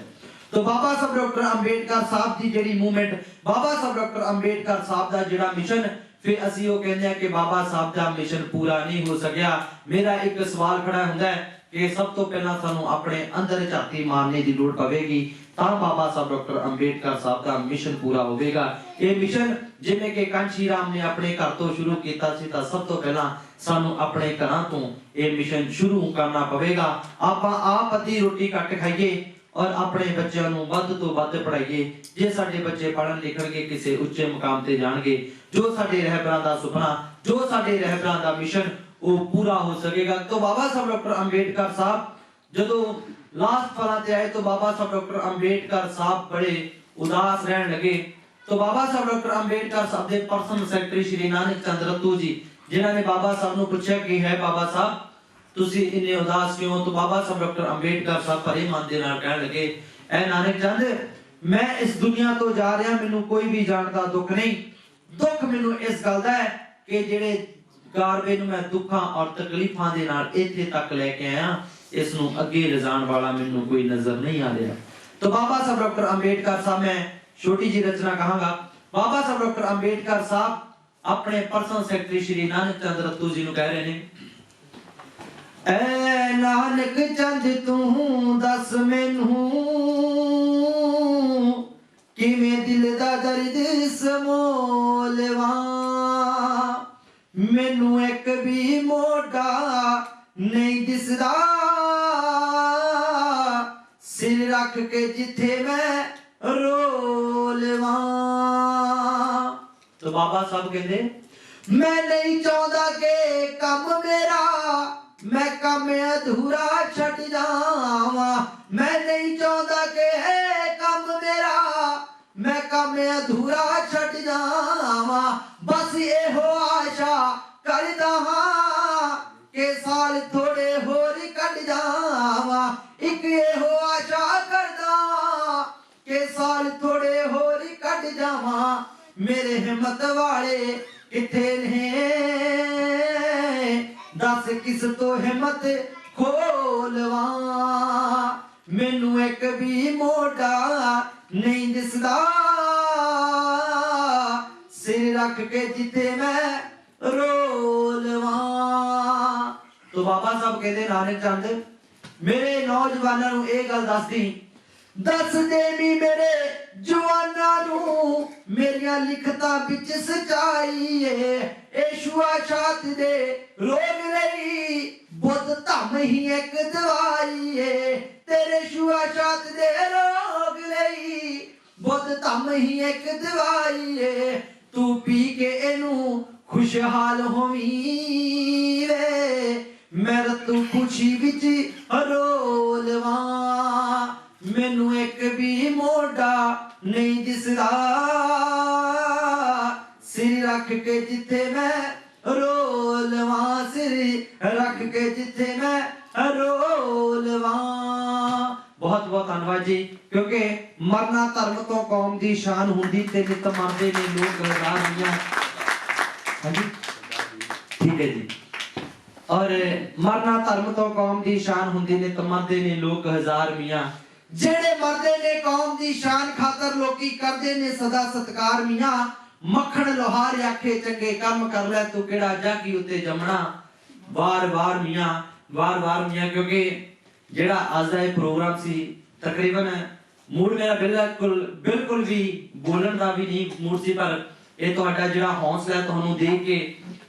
Speaker 5: तो बाबा साहब डॉक्टर अंबेडकर साहब दी जेड़ी मूवमेंट बाबा साहब डॉक्टर अंबेडकर साहब दा जेड़ा मिशन फिर असी वो कहंदे आ कि बाबा साहब दा मिशन पूरा नहीं हो सकिया। मेरा एक सवाल खड़ा हुंदा है कि सब तो पहला सानू अपने अंदर झाती मारने की लोड़ पवेगी तां बाबा साहब डॉक्टर अंबेडकर साहब का मिशन पूरा होवेगा। ये मिशन जिवें कि कांशी राम ने अपने घर तो शुरू कीता सी तां सब तो पहला सानू अपने घरां तो ये मिशन शुरू करना पवेगा। आपां आप अद्धी रोटी घट खाइए और अपने बच्चों नू वध तो वध पढ़ाइए। जे साडे बच्चे पढ़न लिखणगे किसी उच्चे मुकाम ते जाणगे जो साडे रहबरां दा सुपना जो साडे रहबरां दा मिशन वो पूरा हो सकेगा। तो बाबा साहब डॉक्टर अंबेडकर साहब जदों लास्ट पलां ते आए तो बाबा साहब डॉक्टर अंबेडकर साहब बड़े उदास रहन लगे। तो बाबा साहब डॉक्टर अंबेडकर साहब दे पर्सनल सेक्रेटरी श्री नानक चंद रत्तू जी जिन्हां ने बाबा साहब नूं पुछया कि है बाबा साहब तुसी इन्ने उदास क्यों। तो बाबा साहब डॉक्टर अंबेडकर साहब भरे मन दे नाल कहण लगे ऐ नानक चंद मैं इस दुनिया तो जा रहा मैनूं कोई भी जान दा दुख नहीं। दुख मैनूं इस गल दा है कि जिहड़े गारवे नूं मैं दुखां और तकलीफां दे नाल इत्थे तक लेके आया इस नूं अगे लिजाण वाला मैनूं कोई नजर नहीं आ रहा। तो बाबा साहब डॉक्टर अंबेडकर साहब मैं छोटी जी रचना कहांगा। बाबा साहब डॉक्टर अंबेडकर साहब अपने पर्सनल सेक्रेटरी श्री नानक चंद रत्तू जी नूं कह रहे ने ऐ नानक चंद तू दस मैनूं किवें दिल दा दर्द समोलवा मैनू एक भी मोटा नहीं दिसदा सिर रख के जिथे मैं रोलवा। तो बाबा साहब कहते मैं नहीं चाहता के कम मेरा मैं कम अधूरा छट जावा। मैं नहीं चाहता के कम मेरा मैं कम अधूरा छट जावा। बस ये हो आशा करदा हां के साल थोड़े होर कट जावा। एक ये हो आशा करदा के साल थोड़े होर कट जावा। मेरे हिम्मत वाले किथे ने दस किस तो हिम्मत खोलवा। मैनू एक भी मोटा नहीं दिसदा सिर रख के जिथे मैं रोलवा। तो बाबा साहब कहते नानक चंद मेरे नौजवानों नूं ये गल दस दी दस देवी मेरे जवाना नूं मेरिया लिखतां विच सच्चाई है। ए छुआछात दे रोग लई बुद्ध धम ही एक दवाई है। तेरे छुआछात दे रोग लई बुद्ध धम ही एक दवाई है, तू पी के इनू खुशहाल होवी वे, मैं तू खुशी विच रोलवा, मैनू एक भी मोड़ा नहीं दिसदा, सिर रख के जिथे मैं रोलवा, सिर रख के जिथे मैं रोलवा। बहुत बहुत धन्यवाद जी, क्योंकि मरना धर्म तो कौम दी शान हुंदी ते नित मरदे ने लोग गलदार मियां। हाँ जी ठीक है जी। और मरना धर्म तो कौम दी शान हुंदी नित मरदे ने लोग हजार मियां, जेड़े मरदे ने कौम दी शान खातर लोकी करदे ने सदा सत्कार मियां, मक्खण लोहार आखे चंगे काम कर ले तू केड़ा जागी उत्ते जमना, बार बार मियां बार बार मियां। क्योंकि जेड़ा आज दा प्रोग्राम सी तकरीबन मूड मेरा बिल्कुल भी बोलण दा भी नहीं मूड सी, पर ਇਹ ਤੁਹਾਡਾ ਜਿਹੜਾ ਹੌਸਲਾ ਤੁਹਾਨੂੰ ਦੇਖ ਕੇ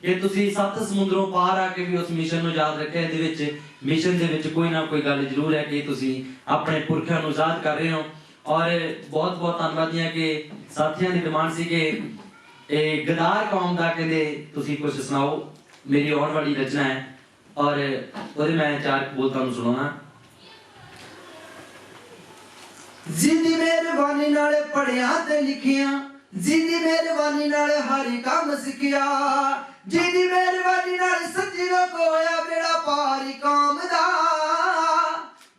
Speaker 5: ਕਿ ਤੁਸੀਂ ਸੱਤ ਸਮੁੰਦਰੋਂ ਪਾਰ ਆ ਕੇ ਵੀ ਉਸ ਮਿਸ਼ਨ ਨੂੰ ਯਾਦ ਰੱਖਿਆ, ਇਹਦੇ ਵਿੱਚ ਮਿਸ਼ਨ ਦੇ ਵਿੱਚ ਕੋਈ ਨਾ ਕੋਈ ਗੱਲ ਜ਼ਰੂਰ ਹੈ ਕਿ ਤੁਸੀਂ ਆਪਣੇ ਪੁਰਖਿਆਂ ਨੂੰ ਯਾਦ ਕਰ ਰਹੇ ਹੋ। ਔਰ ਬਹੁਤ ਬਹੁਤ ਧੰਨਵਾਦੀ ਹਾਂ ਕਿ ਸਾਥੀਆਂ ਦੀ ਡਿਮਾਂਡ ਸੀ ਕਿ ਇਹ ਗਦਾਰ ਕੌਮ ਦਾ ਕਹਿੰਦੇ ਤੁਸੀਂ ਕੁਝ ਸੁਣਾਓ, ਮੇਰੀ ਆਉਣ ਵਾਲੀ ਰਚਨਾ ਹੈ ਔਰ ਉਹਦੇ ਮੈਂ ਚਾਰ ਬੋਲ ਤੁਹਾਨੂੰ ਸੁਣਾਉਣਾ। ਜ਼ਿੰਦੀ ਮਿਹਰਬਾਨੀ ਨਾਲ ਪੜਿਆ ਤੇ ਲਿਖਿਆ, जिदी मेहरबानी नाल हर काम सिखिया, जिदी मेहरबानी नाल सच्ची लोग होया बेड़ा पारी काम दा,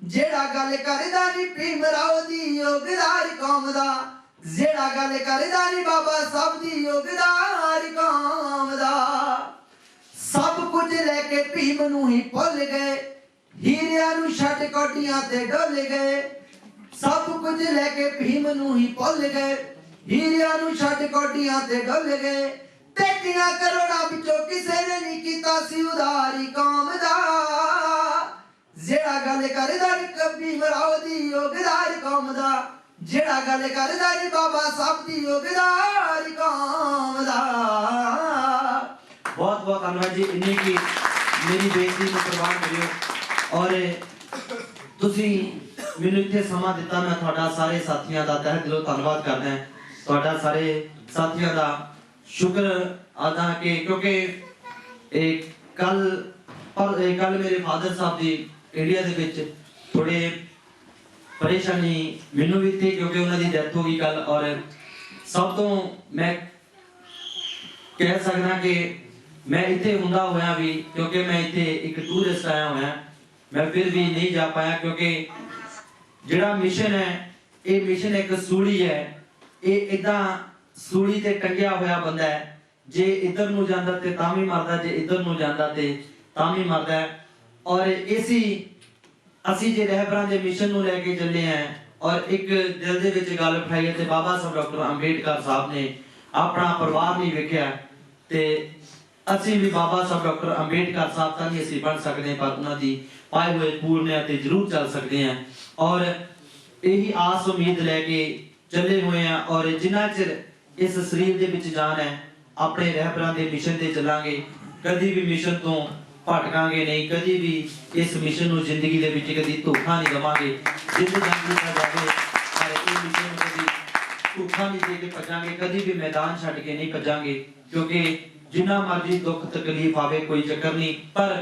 Speaker 5: जेड़ा गल करदा नी भीम राव दी योगदार कौम दा, जेड़ा गल करदा नी बाबा साहब दी योगदार कौम दा। सब कुछ लेके भीम नू ही भुल गए, हीरिया नू छड्ड कोटियां ते डुल गए, सब कुछ लेके भीम नू ही भुल गए, हीरिया नू छड्ड कोटियां ते डुल गए, तेतियां करोड़ां विचों किसे ने नहीं कीता सी उधारी कौम दा, जेड़ा गल करदा नी कभी मराओ दी योगदार कौम दा, जेड़ा गल करदा नी बाबा साहब दी योगदार कौम दा। बहुत बहुत धन्यवाद जी, इन्नी की मेरी बेनती ਨੂੰ ਪ੍ਰਵਾਨ ਕਰਿਓ ਔਰ ਤੁਸੀਂ ਮੈਨੂੰ ਇੱਥੇ ਸਮਾਂ ਦਿੱਤਾ, ਮੈਂ ਤੁਹਾਡਾ ਸਾਰੇ ਸਾਥੀਆਂ ਦਾ ਤਹਿ ਦਿਲੋਂ ਧੰਨਵਾਦ ਕਰਦਾ ਹਾਂ, ਤੁਹਾਡਾ ਸਾਰੇ ਸਾਥੀਆਂ ਦਾ ਸ਼ੁਕਰ ਅਦਾ ਕਿ ਕਿਉਂਕਿ ਇਹ ਕੱਲ ਮੇਰੇ ਫਾਦਰ ਸਾਹਿਬ ਦੀ ਇੰਡੀਆ ਦੇ ਵਿੱਚ ਥੋੜੇ ਪਰੇਸ਼ਾਨੀ ਮੈਨੂੰ ਵੀ ਥੀ ਕਿਉਂਕਿ ਉਹਨਾਂ ਦੀ ਡੈਥ ਹੋ ਗਈ ਕੱਲ। ਔਰ ਸਭ ਤੋਂ ਮੈਂ ਕਹਿ ਸਕਦਾ ਕਿ ਮੈਂ ਇੱਥੇ ਹੁੰਦਾ ਹੋਇਆ ਵੀ ਕਿਉਂਕਿ ਮੈਂ ਇੱਥੇ ਇੱਕ ਟੂਰਿਸਟ ਆਇਆ ਹੋਇਆ, ਮੈਂ ਫਿਰ ਵੀ ਨਹੀਂ ਜਾ ਪਾਇਆ ਕਿਉਂਕਿ ਜਿਹੜਾ ਮਿਸ਼ਨ ਹੈ ਇਹ ਮਿਸ਼ਨ ਇੱਕ ਸੂਲੀ ਹੈ, ਇਹ ਇਦਾਂ ਸੂਲੀ ਤੇ ਟੰਗਿਆ ਹੋਇਆ ਬੰਦਾ ਹੈ, ਜੇ ਇੱਧਰ ਨੂੰ ਜਾਂਦਾ ਤੇ ਤਾਂ ਵੀ ਮਰਦਾ, ਜੇ ਇੱਧਰ ਨੂੰ ਜਾਂਦਾ ਤੇ ਤਾਂ ਵੀ ਮਰਦਾ। ਔਰ ਅਸੀਂ ਜੇ ਰਹਿਬਰਾਂ ਦੇ ਮਿਸ਼ਨ ਨੂੰ ਲੈ ਕੇ ਚੱਲੇ ਆਂ ਔਰ ਇੱਕ ਦਿਲ ਦੇ ਵਿੱਚ ਗੱਲ ਉਠਾਈ ਹੈ ਤੇ ਬਾਬਾ ਸਾਹਿਬ ਡਾਕਟਰ ਅੰਬੇਡਕਰ ਸਾਹਿਬ ਨੇ ਆਪਣਾ ਪਰਿਵਾਰ ਨਹੀਂ ਵੇਖਿਆ ਤੇ ਅਸੀਂ ਵੀ ਬਾਬਾ ਸਾਹਿਬ ਡਾਕਟਰ ਅੰਬੇਡਕਰ ਸਾਹਿਬ ਤਾਂ ਨਹੀਂ ਅਸੀਂ ਬਣ ਸਕਦੇ ਪਰ ਉਹਨਾਂ ਦੀ ਪਾਏ ਹੋਏ ਪੂਰਨਿਆਂ ਤੇ ਜ਼ਰੂਰ ਚੱਲ ਸਕਦੇ ਆਂ। ਔਰ ਇਹੀ ਆਸ ਉਮੀਦ ਲੈ ਕੇ ਚੱਲੇ ਹੋਏ ਆ ਔਰ ਜਿੰਨਾ ਚਿਰ ਇਸ ਸਰੀਰ ਦੇ ਵਿੱਚ ਜਾਨ ਹੈ ਆਪਣੇ ਰਹਿਬਰਾਂ ਦੇ ਮਿਸ਼ਨ ਤੇ ਚੱਲਾਂਗੇ, ਕਦੀ ਵੀ ਮਿਸ਼ਨ ਤੋਂ ਭਟਕਾਂਗੇ ਨਹੀਂ, ਕਦੀ ਵੀ ਇਸ ਮਿਸ਼ਨ ਨੂੰ ਜ਼ਿੰਦਗੀ ਦੇ ਵਿੱਚ ਕਦੀ ਧੋਖਾ ਨਹੀਂ ਦਵਾਂਗੇ, ਜ਼ਿੰਦਗੀ ਨਾ ਜਾਵੇ ਪਰ ਇਹ ਮਿਸ਼ਨ ਨੂੰ ਕਦੀ ਧੋਖਾ ਨਹੀਂ ਦੇ ਕੇ ਭਜਾਂਗੇ, ਕਦੀ ਵੀ ਮੈਦਾਨ ਛੱਡ ਕੇ ਨਹੀਂ ਭਜਾਂਗੇ ਕਿਉਂਕਿ ਜਿੰਨਾ ਮਰਜ਼ੀ ਦੁੱਖ ਤਕਲੀਫ ਆਵੇ ਕੋਈ ਚੱਕਰ ਨਹੀਂ। ਪਰ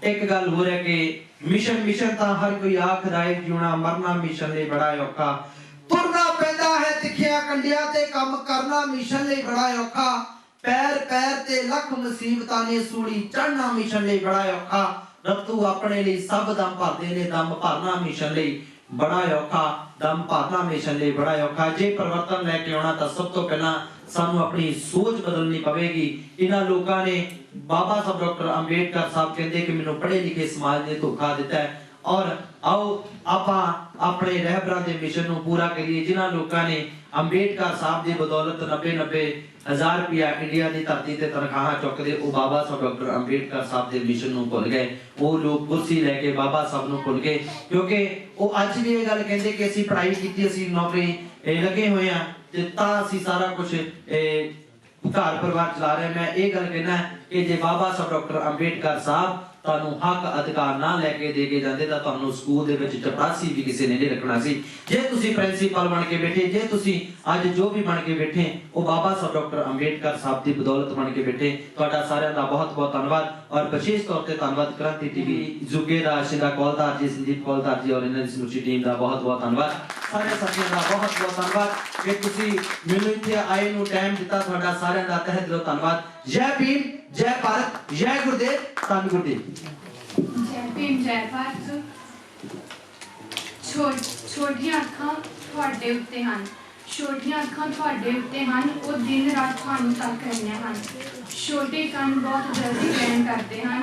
Speaker 5: ਇੱਕ ਗੱਲ ਹੋ ਰਿਹਾ ਕਿ ਮਿਸ਼ਨ ਤਾਂ ਹਰ ਕੋਈ ਆਖਦਾ ਹੈ, ਜਿਉਣਾ ਮਰਨਾ ਮਿਸ਼ਨ ਲਈ ਬੜਾ ਔਖਾ, ਤੁਰਨਾ ਪੈਂਦਾ ਹੈ ਤਿੱਖਿਆਂ ਕੰਡਿਆਂ ਤੇ ਕੰਮ ਕਰਨਾ ਮਿਸ਼ਨ ਲਈ ਬੜਾ ਔਖਾ, ਪੈਰ ਪੈਰ ਤੇ ਲੱਖ ਮੁਸੀਬਤਾਂ ਨੇ ਸੂਲੀ ਚੜਨਾ ਮਿਸ਼ਨ ਲਈ ਬੜਾ ਔਖਾ, ਰੱਤੂ ਆਪਣੇ ਲਈ ਸਭ ਦਮ ਭਰਦੇ ਨੇ ਦਮ ਭਰਨਾ ਮਿਸ਼ਨ ਲਈ ਬੜਾ ਔਖਾ, ਦਮ ਭਰਨਾ ਮਿਸ਼ਨ ਲਈ ਬੜਾ ਔਖਾ। ਜੇ ਪਰਿਵਰਤਨ ਲੈ ਕੇ ਆਉਣਾ ਤਾਂ ਸਭ ਤੋਂ ਪਹਿਲਾਂ ਸਾਨੂੰ ਆਪਣੀ ਸੋਚ ਬਦਲਣੀ ਪਵੇਗੀ। ਇਹਨਾਂ ਲੋਕਾਂ ਨੇ ਬਾਬਾ ਸਾਹਿਬ ਡਾਕਟਰ ਅੰਬੇਡਕਰ ਸਾਹਿਬ ਕਹਿੰਦੇ ਕਿ ਮੈਨੂੰ ਪੜ੍ਹੇ ਲਿਖੇ ਸਮਾਜ ਨੇ ਧੋਖਾ ਦਿੱਤਾ ਹੈ ਔਰ ਆਓ ਆਪਾਂ ਆਪਣੇ ਰਹਿਬਰਾਂ ਦੇ ਮਿਸ਼ਨ ਨੂੰ ਪੂਰਾ ਕਰੀਏ। ਜਿਨ੍ਹਾਂ ਲੋਕਾਂ ਨੇ ਅੰਬੇਡਕਰ ਸਾਹਿਬ ਦੀ ਬਦੌਲਤ 90 ਹਜ਼ਾਰ ਰੁਪਇਆ ਇੰਡੀਆ ਦੀ ਧਰਤੀ ਤੇ ਤਨਖਾਹਾਂ ਚੁੱਕਦੇ, ਉਹ ਬਾਬਾ ਸਾਹਿਬ ਡਾਕਟਰ ਅੰਬੇਡਕਰ ਸਾਹਿਬ ਦੇ ਮਿਸ਼ਨ ਨੂੰ ਭੁੱਲ ਗਏ। ਉਹ ਲੋਕ ਕੁਰਸੀ ਲੈ ਕੇ ਬਾਬਾ ਸਾਹਿਬ ਨੂੰ ਭੁੱਲ ਗਏ ਕਿਉਂਕਿ ਉਹ ਅੱਜ ਵੀ ਇਹ ਗੱਲ ਕਹਿੰਦੇ ਕਿ ਅਸੀਂ ਪੜ੍ਹਾਈ ਕੀਤੀ, ਅਸੀਂ ਨੌਕਰੀ ਲੱਗੇ ਹੋਏ ਆ ਤੇ ਤਾਂ ਅਸੀਂ ਸਾਰਾ ਕੁਝ ਘਰ ਪਰਿਵਾਰ ਚਲਾ ਰਹੇ। ਮੈਂ ਇਹ ਗੱਲ ਕਹਿਣਾ ਕਿ ਜੇ ਬਾਬਾ ਸਾਹਿਬ ਡਾਕਟਰ ਅੰਬੇਡਕਰ ਸਾਹਿਬ ਤੁਹਾਨੂੰ ਹੱਕ ਅਧਿਕਾਰ ਨਾ ਲੈ ਕੇ ਦੇ ਕੇ ਜਾਂਦੇ ਤਾਂ ਤੁਹਾਨੂੰ ਸਕੂਲ ਦੇ ਵਿੱਚ ਚਪੜਾਸੀ ਵੀ ਕਿਸੇ ਨੇ ਨਹੀਂ ਰੱਖਣਾ ਸੀ। ਜੇ ਤੁਸੀਂ ਪ੍ਰਿੰਸੀਪਲ ਬਣ ਕੇ ਬੈਠੇ, ਜੇ ਤੁਸੀਂ ਅੱਜ ਜੋ ਵੀ ਬਣ ਕੇ ਬੈਠੇ, ਉਹ ਬਾਬਾ ਸਾਹਿਬ ਡਾਕਟਰ ਅੰਬੇਡਕਰ ਸਾਹਿਬ ਦੀ ਬਦੌਲਤ ਬਣ ਕੇ ਬੈਠੇ। ਤੁਹਾਡਾ ਸਾਰਿਆਂ ਦਾ ਬਹੁਤ ਬਹੁਤ ਧੰਨਵਾਦ ਔਰ ਵਿਸ਼ੇਸ਼ ਤੌਰ ਤੇ ਧੰਨਵਾਦ ਕ੍ਰਾਂਤੀ ਟੀਵੀ ਜੁਗੇ ਦਾ ਸ਼ਿੰਦਾ ਕੌਲਦਾਰ ਜੀ, ਸੰਜੀਤ ਕੌਲਦਾਰ ਜੀ ਔਰ ਇਹਨਾਂ ਦੀ ਸਮੁੱਚੀ ਟੀਮ ਦਾ ਬਹੁਤ ਬਹੁਤ ਧੰਨਵਾਦ। ਸਾਰੇ ਸਾਥੀਆਂ ਦਾ ਬਹੁਤ ਬਹੁਤ ਧੰਨਵਾਦ ਕਿ ਤੁਸੀਂ ਮੈਨੂੰ ਇੱਥੇ ਆਏ ਨੂੰ ਟਾਈਮ ਦਿੱਤਾ। ਤੁਹਾਡਾ ਸਾਰਿਆਂ ਦਾ ਤਹਿ ਦਿਲੋਂ ਧੰਨਵਾਦ। ਜੈ ਭੀਮ, ਜੈ ਭਾਰਤ, ਜੈ ਗੁਰਦੇਵ, ਧੰਨ ਗੁਰਦੇਵ।
Speaker 6: ਜੈ ਭੀਮ, ਜੈ ਭਾਰਤ। ਛੋਟੀਆਂ ਅੱਖਾਂ ਤੁਹਾਡੇ ਉੱਤੇ ਹਨ, ਛੋਟੀਆਂ ਅੱਖਾਂ ਤੁਹਾਡੇ ਉੱਤੇ ਹਨ, ਉਹ ਦਿਨ ਰਾਤ ਤੁਹਾਨੂੰ ਤੱਕ ਰਹੀਆਂ ਹਨ। ਛੋਟੇ ਕੰਨ ਬਹੁਤ ਜਲਦੀ ਗ੍ਰਹਿਣ ਕਰਦੇ ਹਨ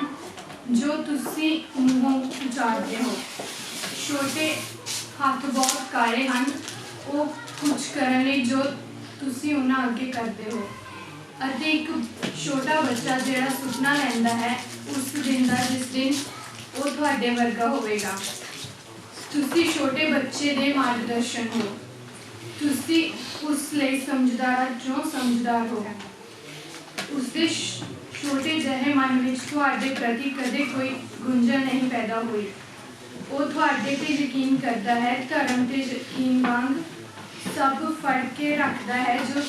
Speaker 6: ਜੋ ਤੁਸੀਂ ਮੂੰਹੋਂ ਉਚਾਰਦੇ ਹੋ। ਛੋਟੇ ਹੱਥ ਬਹੁਤ ਕਾਲੇ ਹਨ, ਉਹ ਕੁਝ ਕਰਨ ਲਈ ਜੋ ਤੁਸੀਂ ਉਹਨਾਂ ਅੱਗੇ ਕਰਦੇ ਹੋ। ਅਤੇ ਇੱਕ ਛੋਟਾ ਬੱਚਾ ਜਿਹੜਾ ਸੁਪਨਾ ਲੈਂਦਾ ਹੈ ਉਸ ਦਿਨ ਦਾ ਜਿਸ ਦਿਨ ਉਹ ਤੁਹਾਡੇ ਵਰਗਾ ਹੋਵੇਗਾ। ਤੁਸੀਂ ਛੋਟੇ ਬੱਚੇ ਦੇ ਮਾਰਗਦਰਸ਼ਨ ਹੋ, ਤੁਸੀਂ ਉਸ ਲਈ ਸਮਝਦਾਰ ਜੋ ਸਮਝਦਾਰ ਹੋ। ਉਸਦੇ ਛੋਟੇ ਜਿਹੇ ਮਨ ਵਿੱਚ ਤੁਹਾਡੇ ਪ੍ਰਤੀ ਕਦੇ ਕੋਈ ਗੁੰਝਲ ਨਹੀਂ ਪੈਦਾ ਹੋਈ। ਉਹ ਤੁਹਾਡੇ ਤੇ ਯਕੀਨ ਕਰਦਾ ਹੈ, ਧਰਮ ਤੇ ਯਕੀਨ ਵਾਂਗ ਸਭ ਫੜ ਕੇ ਰੱਖਦਾ ਹੈ ਜੋ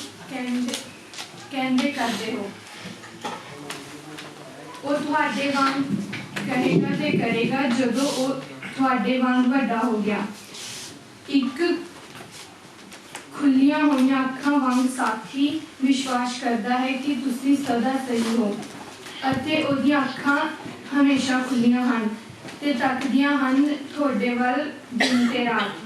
Speaker 6: ਕਹਿੰਦੇ ਕਰਦੇ ਹੋ। ਉਹ ਤੁਹਾਡੇ ਵਾਂਗ ਕਹੇਗਾ ਤੇ ਕਰੇਗਾ ਜਦੋਂ ਉਹ ਤੁਹਾਡੇ ਵਾਂਗ ਵੱਡਾ ਹੋ ਗਿਆ। ਇੱਕ ਖੁੱਲੀਆਂ ਹੋਈਆਂ ਅੱਖਾਂ ਵਾਂਗ ਸਾਥੀ ਵਿਸ਼ਵਾਸ ਕਰਦਾ ਹੈ ਕਿ ਤੁਸੀਂ ਸਦਾ ਸਹੀ ਹੋ ਅਤੇ ਉਹਦੀਆਂ ਅੱਖਾਂ ਹਮੇਸ਼ਾ ਖੁੱਲੀਆਂ ਹਨ ਤੇ ਤੱਕਦੀਆਂ ਹਨ ਤੁਹਾਡੇ ਵੱਲ ਦਿਨ ਤੇ ਰਾਤ।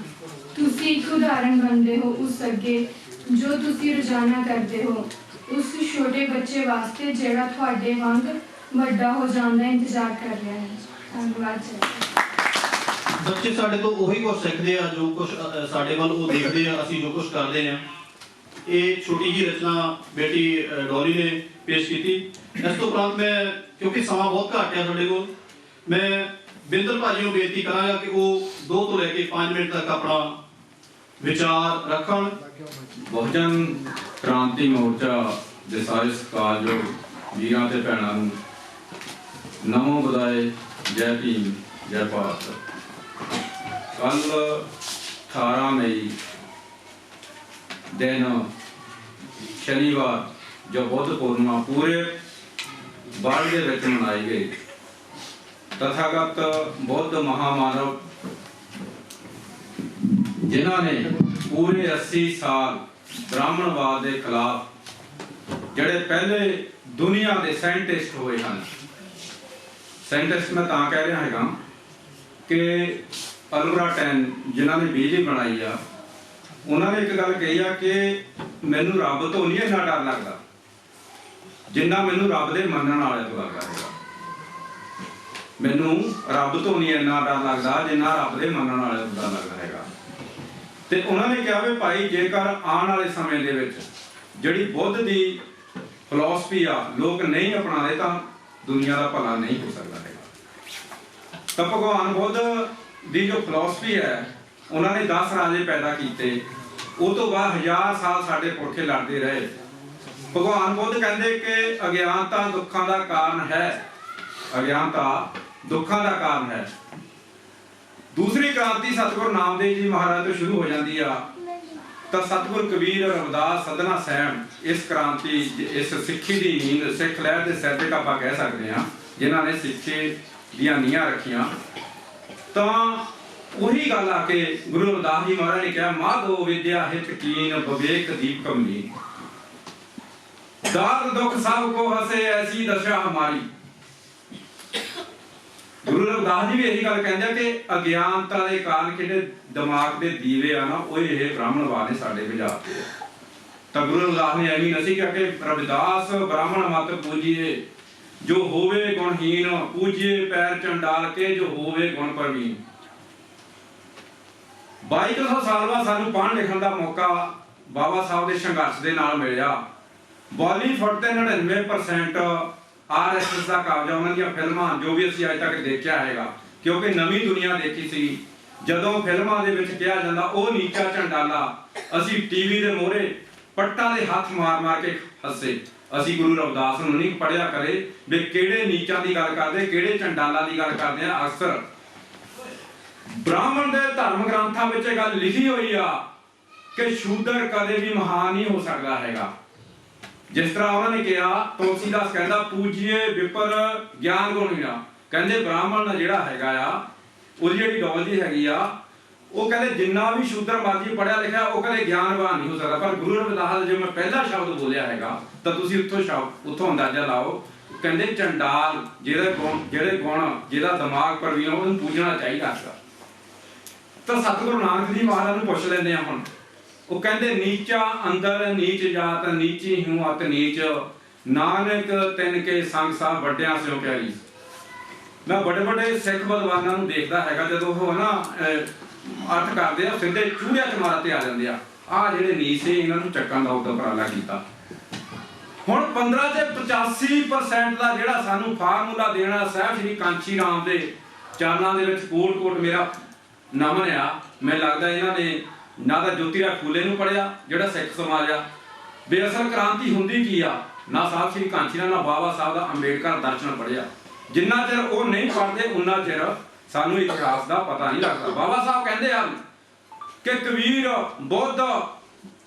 Speaker 6: ਤੁਸੀਂ ਇੱਕ ਉਦਾਹਰਣ ਬਣਦੇ ਹੋ ਉਸ ਅੱਗੇ ਜੋ ਤੁਸੀਂ ਰੋਜ਼ਾਨਾ ਕਰਦੇ ਹੋ, ਉਸ ਛੋਟੇ ਬੱਚੇ ਵਾਸਤੇ ਜਿਹੜਾ ਤੁਹਾਡੇ ਵਾਂਗ ਵੱਡਾ ਹੋ ਜਾਣ ਦਾ ਇੰਤਜ਼ਾਰ ਕਰ ਰਿਹਾ ਹੈ। ਧੰਨਵਾਦ ਜੀ।
Speaker 1: ਬੱਚੇ ਸਾਡੇ ਤੋਂ ਉਹੀ ਕੁਝ ਸਿੱਖਦੇ ਆ ਜੋ ਕੁਝ ਸਾਡੇ ਵੱਲ ਉਹ ਦੇਖਦੇ ਆ, ਅਸੀਂ ਜੋ ਕੁਝ ਕਰਦੇ ਆ। ਇਹ ਛੋਟੀ ਜਿਹੀ ਰਚਨਾ ਬੇਟੀ ਡੋਲੀ ਨੇ ਪੇਸ਼ ਕੀਤੀ। ਇਸ ਤੋਂ ਉਪਰੰਤ ਮੈਂ, ਕਿਉਂਕਿ ਸਮਾਂ ਬਹੁਤ ਘੱਟ ਹੈ ਸਾਡੇ ਕੋਲ, ਮੈਂ ਬਿੰਦਰ ਭਾਜੀ ਨੂੰ ਬੇਨਤੀ ਕਰਾਂਗਾ ਕਿ ਉਹ 2 ਤੋਂ ਲੈ ਕੇ 5 ਮਿੰਟ ਤੱਕ ਆਪਣਾ ਵਿਚਾਰ ਰੱਖਣ।
Speaker 7: ਬਹੁਜਨ ਕ੍ਰਾਂਤੀ ਮੋਰਚਾ ਦੇ ਸਾਰੇ ਸਤਿਕਾਰਯੋਗ ਵੀਰਾਂ ਤੇ ਭੈਣਾਂ ਨੂੰ ਨਮੋ ਬੁਦਾਏ, ਜੈ ਭੀਮ, ਜੈ ਭਾਰਤ। ਕੱਲ 18 ਮਈ ਦਿਨ ਸ਼ਨੀਵਾਰ ਜੋ ਬੁੱਧ ਪੂਰਨਿਮਾ ਪੂਰੇ ਵਰਲਡ ਦੇ ਵਿੱਚ ਮਨਾਈ ਗਈ। ਤਥਾਗਤ ਬੁੱਧ ਮਹਾਮਾਨਵ ਜਿਨ੍ਹਾਂ ਨੇ ਪੂਰੇ 80 ਸਾਲ ਬ੍ਰਾਹਮਣਵਾਦ ਦੇ ਖਿਲਾਫ ਜਿਹੜੇ ਪਹਿਲੇ ਦੁਨੀਆ ਦੇ ਸਾਇੰਟਿਸਟ ਹੋਏ ਹਨ। ਸਾਇੰਟਿਸਟ ਮੈਂ ਤਾਂ ਕਹਿ ਰਿਹਾ ਹੈਗਾ ਕਿ ਅਲਬਰਟ ਆਇਨਸਟਾਈਨ ਜਿਨ੍ਹਾਂ ਨੇ ਬਿਜਲੀ ਬਣਾਈ ਆ, ਉਹਨਾਂ ਨੇ ਇੱਕ ਗੱਲ ਕਹੀ ਆ ਕਿ ਮੈਨੂੰ ਰੱਬ ਤੋਂ ਨਹੀਂ ਇੰਨਾ ਡਰ ਲੱਗਦਾ ਜਿੰਨਾ ਮੈਨੂੰ ਰੱਬ ਦੇ ਮੰਨਣ ਵਾਲੇ ਤੋਂ ਲੱਗਦਾ ਹੈਗਾ। ਮੈਨੂੰ ਰੱਬ ਤੋਂ ਨਹੀਂ ਇੰਨਾ ਡਰ ਲੱਗਦਾ ਜਿੰਨਾ ਰੱਬ ਦੇ ਮੰਨਣ ਵਾਲੇ ਤੋਂ ਲੱਗਦਾ ਹੈਗਾ। ਤੇ ਉਹਨਾਂ ਨੇ ਕਿਹਾ ਵੀ ਭਾਈ ਜੇਕਰ ਆਉਣ ਵਾਲੇ ਸਮੇਂ ਦੇ ਵਿੱਚ ਜਿਹੜੀ ਬੁੱਧ ਦੀ ਫਿਲਾਸਫੀ ਆ ਲੋਕ ਨਹੀਂ ਅਪਣਾਉਂਦੇ ਤਾਂ ਦੁਨੀਆ ਦਾ ਭਲਾ ਨਹੀਂ ਹੋ ਸਕਦਾ ਹੈਗਾ। ਤਾਂ ਭਗਵਾਨ ਬੁੱਧ ਦੀ ਜੋ ਫਿਲਾਸਫੀ ਹੈ, ਉਹਨਾਂ ਨੇ 10 ਰਾਜੇ ਪੈਦਾ ਕੀਤੇ। ਉਹ ਤੋਂ ਬਾਅਦ 1000 ਸਾਲ ਸਾਡੇ ਪੁਰਖੇ ਲੜਦੇ ਰਹੇ। ਭਗਵਾਨ ਬੁੱਧ ਕਹਿੰਦੇ ਕਿ ਅਗਿਆਨਤਾ ਦੁੱਖਾਂ ਦਾ ਕਾਰਨ ਹੈ, ਅਗਿਆਨਤਾ ਦੁੱਖਾਂ ਦਾ ਕਾਰਨ ਹੈ। ਦੂਸਰੀ ਕ੍ਰਾਂਤੀ ਸਤਿਗੁਰੂ ਨਾਮਦੇਵ ਜੀ ਮਹਾਰਾਜ ਤੋਂ ਸ਼ੁਰੂ ਹੋ ਜਾਂਦੀ ਆ ਤਾਂ ਸਤਿਗੁਰੂ ਕਬੀਰ, ਰਵਿਦਾਸ, ਸਧਨਾ ਸੈਣ ਇਸ ਕ੍ਰਾਂਤੀ, ਇਸ ਸਿੱਖੀ ਦੀ ਨੀਂਦ, ਸਿੱਖ ਲਹਿਰ ਦੇ ਸਿਰ ਤੇ ਆਪਾਂ ਕਹਿ ਸਕਦੇ ਹਾਂ, ਜਿਨ੍ਹਾਂ ਨੇ ਸਿੱਖੀ ਦੀਆਂ ਨੀਹਾਂ ਰੱਖੀਆਂ। ਤਾਂ ਉਹੀ ਗੱਲ ਆ ਕਿ ਗੁਰੂ ਰਵਿਦਾਸ ਜੀ ਮਹਾਰਾਜ ਨੇ ਕਿਹਾ ਮਾਧੋ ਵਿਦਿਆ ਹਿਤ ਕੀਨ ਵਿਵੇਕ ਦੀਪ ਕਮਨੀ, ਦਰਦ ਦੁੱਖ ਸਭ ਕੋ ਹਸੇ ਐਸੀ ਦਸ਼ਾ ਹਮਾਰੀ। ਗੁਰੂ ਰਵਿਦਾਸ ਜੀ ਵੀ ਇਹੀ ਗੱਲ ਕਹਿੰਦੇ ਆ ਕਿ ਅਗਿਆਨਤਾ ਦੇ ਕਾਰਨ ਜਿਹੜੇ ਦਿਮਾਗ ਦੇ ਦੀਵੇ ਆ ਨਾ, ਉਹ ਇਹ ਬ੍ਰਾਹਮਣਵਾਦ ਨੇ ਸਾਡੇ ਬੁਝਾਤੇ। ਤਾਂ ਗੁਰੂ ਰਵਿਦਾਸ ਨੇ ਐਵੇਂ ਨਹੀਂ ਕਿਹਾ ਕਿ ਰਵਿਦਾਸ ਬ੍ਰਾਹਮਣ ਮਤ ਪੂਜੀਏ, ਜੋ ਹੋਵੇ ਗੁਣਹੀਨ ਪੂਜੀਏ ਪੈਰ ਚੰਡਾਲ ਕੇ, ਜੋ ਹੋਵੇ ਗੁਣ ਪ੍ਰਵੀਨ। 2200 ਸਾਲ ਬਾਅਦ ਸਾਨੂੰ ਪੜ੍ਹਨ ਲਿਖਣ ਦਾ ਮੌਕਾ ਬਾਬਾ ਸਾਹਿਬ ਦੇ ਸੰਘਰਸ਼ ਦੇ ਨਾਲ ਮਿਲਿਆ। ਬਾਲੀਵੁੱਡ ਤੇ 99% RSS ਦਾ ਕਬਜ਼ਾ, ਉਹਨਾਂ ਦੀਆਂ ਫਿਲਮਾਂ ਜੋ ਵੀ ਅਸੀਂ ਅੱਜ ਤੱਕ ਦੇਖਿਆ ਹੈਗਾ, ਕਿਉਂਕਿ ਨਵੀਂ ਦੁਨੀਆ ਦੇਖੀ ਸੀ। ਜਦੋਂ ਫਿਲਮਾਂ ਦੇ ਵਿੱਚ ਕਿਹਾ ਜਾਂਦਾ ਉਹ ਨੀਚਾ ਝੰਡਾਲਾ, ਅਸੀਂ ਟੀਵੀ ਦੇ ਮੋਹਰੇ ਪੱਟਾਂ ਦੇ ਹੱਥ ਮਾਰ ਮਾਰ ਕੇ ਹੱਸੇ। ਅਸੀਂ ਗੁਰੂ ਰਵਿਦਾਸ ਨੂੰ ਨਹੀਂ ਪੜ੍ਹਿਆ ਕਰੇ ਵੀ ਕਿਹੜੇ ਨੀਚਾਂ ਦੀ ਗੱਲ ਕਰਦੇ, ਕਿਹੜੇ ਚੰਡਾਲਾਂ ਦੀ ਗੱਲ ਕਰਦੇ ਆ। ਅਕਸਰ ਬ੍ਰਾਹਮਣ ਦੇ ਧਰਮ ਗ੍ਰੰਥਾਂ ਵਿੱਚ ਇਹ ਗੱਲ ਲਿਖੀ ਹੋਈ ਆ ਕਿ ਸ਼ੂਦਰ ਕਦੇ ਵੀ ਮਹਾਨ ਨਹੀਂ ਹੋ ਸਕਦਾ ਹੈਗਾ। ਜਿਸ ਤਰ੍ਹਾਂ ਉਹਨਾਂ ਨੇ ਕਿਹਾ, ਤੁਲਸੀਦਾਸ ਕਹਿੰਦਾ ਪੂਜੀਏ ਵਿਪਰ ਗਿਆਨ ਗੁਣ ਹੀਣਾ। ਕਹਿੰਦੇ ਬ੍ਰਾਹਮਣ ਜਿਹੜਾ ਹੈਗਾ ਆ, ਉਹਦੀ ਜਿਹੜੀ ਡੋਲਜੀ ਹੈਗੀ ਆ, ਉਹ ਕਹਿੰਦੇ ਜਿੰਨਾ ਵੀ ਸ਼ੂਦਰ ਮਰਜੀ ਪੜਿਆ ਲਿਖਿਆ ਉਹ ਕਦੇ ਗਿਆਨਵਾਨ ਨਹੀਂ ਹੋ ਸਕਦਾ। ਪਰ ਗੁਰੂ ਰਵਿਦਾਸ ਜੇ ਮੈਂ ਪਹਿਲਾ ਸ਼ਬਦ ਬੋਲਿਆ ਹੈਗਾ ਤਾਂ ਤੁਸੀਂ ਉੱਥੋਂ ਅੰਦਾਜ਼ਾ ਲਾਓ। ਕਹਿੰਦੇ ਚੰਡਾਲ ਜਿਹੜੇ ਗੁਣ ਜਿਹਦਾ ਦਿਮਾਗ ਪ੍ਰਵੀਨ ਉਹਨੂੰ ਪੂਜਣਾ ਚਾਹੀਦਾ ਸੀਗਾ। ਤਾਂ ਸਤਿਗੁਰੂ ਨਾਨਕ ਜੀ ਮਹਾਰਾਜ ਨੂੰ ਪੁੱਛ ਲੈਂਦੇ ਆ ਹੁਣ। ਉਹ ਕਹਿੰਦੇ ਨੀਚਾ ਅੰਦਰ ਨੀਚ ਜਾਤ, ਨੀਚੀ ਹੂੰ ਅਤ ਨੀਚ, ਨਾਨਕ ਤਿੰਨ ਕੇ ਸੰਗ ਸਾਹ ਵੱਡਿਆਂ ਸਿਓ ਪਿਆਰੀ। ਮੈਂ ਵੱਡੇ ਸਿੱਖ ਬਲਵਾਨਾਂ ਨੂੰ ਦੇਖਦਾ ਹੈਗਾ, ਜਦੋਂ ਉਹ ਨਾ ਅਰਥ ਕਰਦੇ ਆ ਸਿੱਧੇ ਚੂੜਿਆਂ ਚ ਮਾਰਾ ਤੇ ਆ ਜਾਂਦੇ ਆ। ਆਹ ਜਿਹੜੇ ਨੀਚ ਸੀ ਇਹਨਾਂ ਨੂੰ ਚੱਕਣ ਦਾ ਉਪਰਾਲਾ ਕੀਤਾ। ਹੁਣ 15 ਤੇ 85% ਦਾ ਜਿਹੜਾ ਸਾਨੂੰ ਫਾਰਮੂਲਾ ਦੇਣਾ ਸਾਹਿਬ ਸ਼੍ਰੀ ਕਾਂਚੀ ਰਾਮ ਦੇ ਚਰਨਾਂ ਦੇ ਵਿੱਚ ਕੋਟ ਮੇਰਾ ਨਮਨ ਆ। ਮੈਨੂੰ ਲੱਗਦਾ ਇਹਨਾਂ ਨੇ ਨਾ ਤਾਂ ਜੋਤੀਰਾਓ ਫੂਲੇ ਨੂੰ ਪੜਿਆ ਜਿਹੜਾ ਸਿੱਖ ਸਮਾਜ ਆ, ਬੇਅਸਲ ਕ੍ਰਾਂਤੀ ਹੁੰਦੀ ਕੀ ਆ, ਨਾ ਸਾਹਿਬ ਸ਼੍ਰੀ ਕਾਂਚੀ ਰਾਮ, ਨਾ ਬਾਬਾ ਸਾਹਿਬ ਦਾ ਅੰਬੇਡਕਰ ਦਰਸ਼ਨ ਪੜਿਆ। ਜਿੰਨਾ ਚਿਰ ਉਹ ਨਹੀਂ ਪੜਦੇ ਉਨਾ ਚਿਰ ਸਾਨੂੰ ਇਤਿਹਾਸ ਦਾ ਪਤਾ ਨਹੀਂ ਲੱਗਦਾ। ਬਾਬਾ ਸਾਹਿਬ ਕਹਿੰਦੇ ਹਨ ਕਿ ਕਬੀਰ, ਬੁੱਧ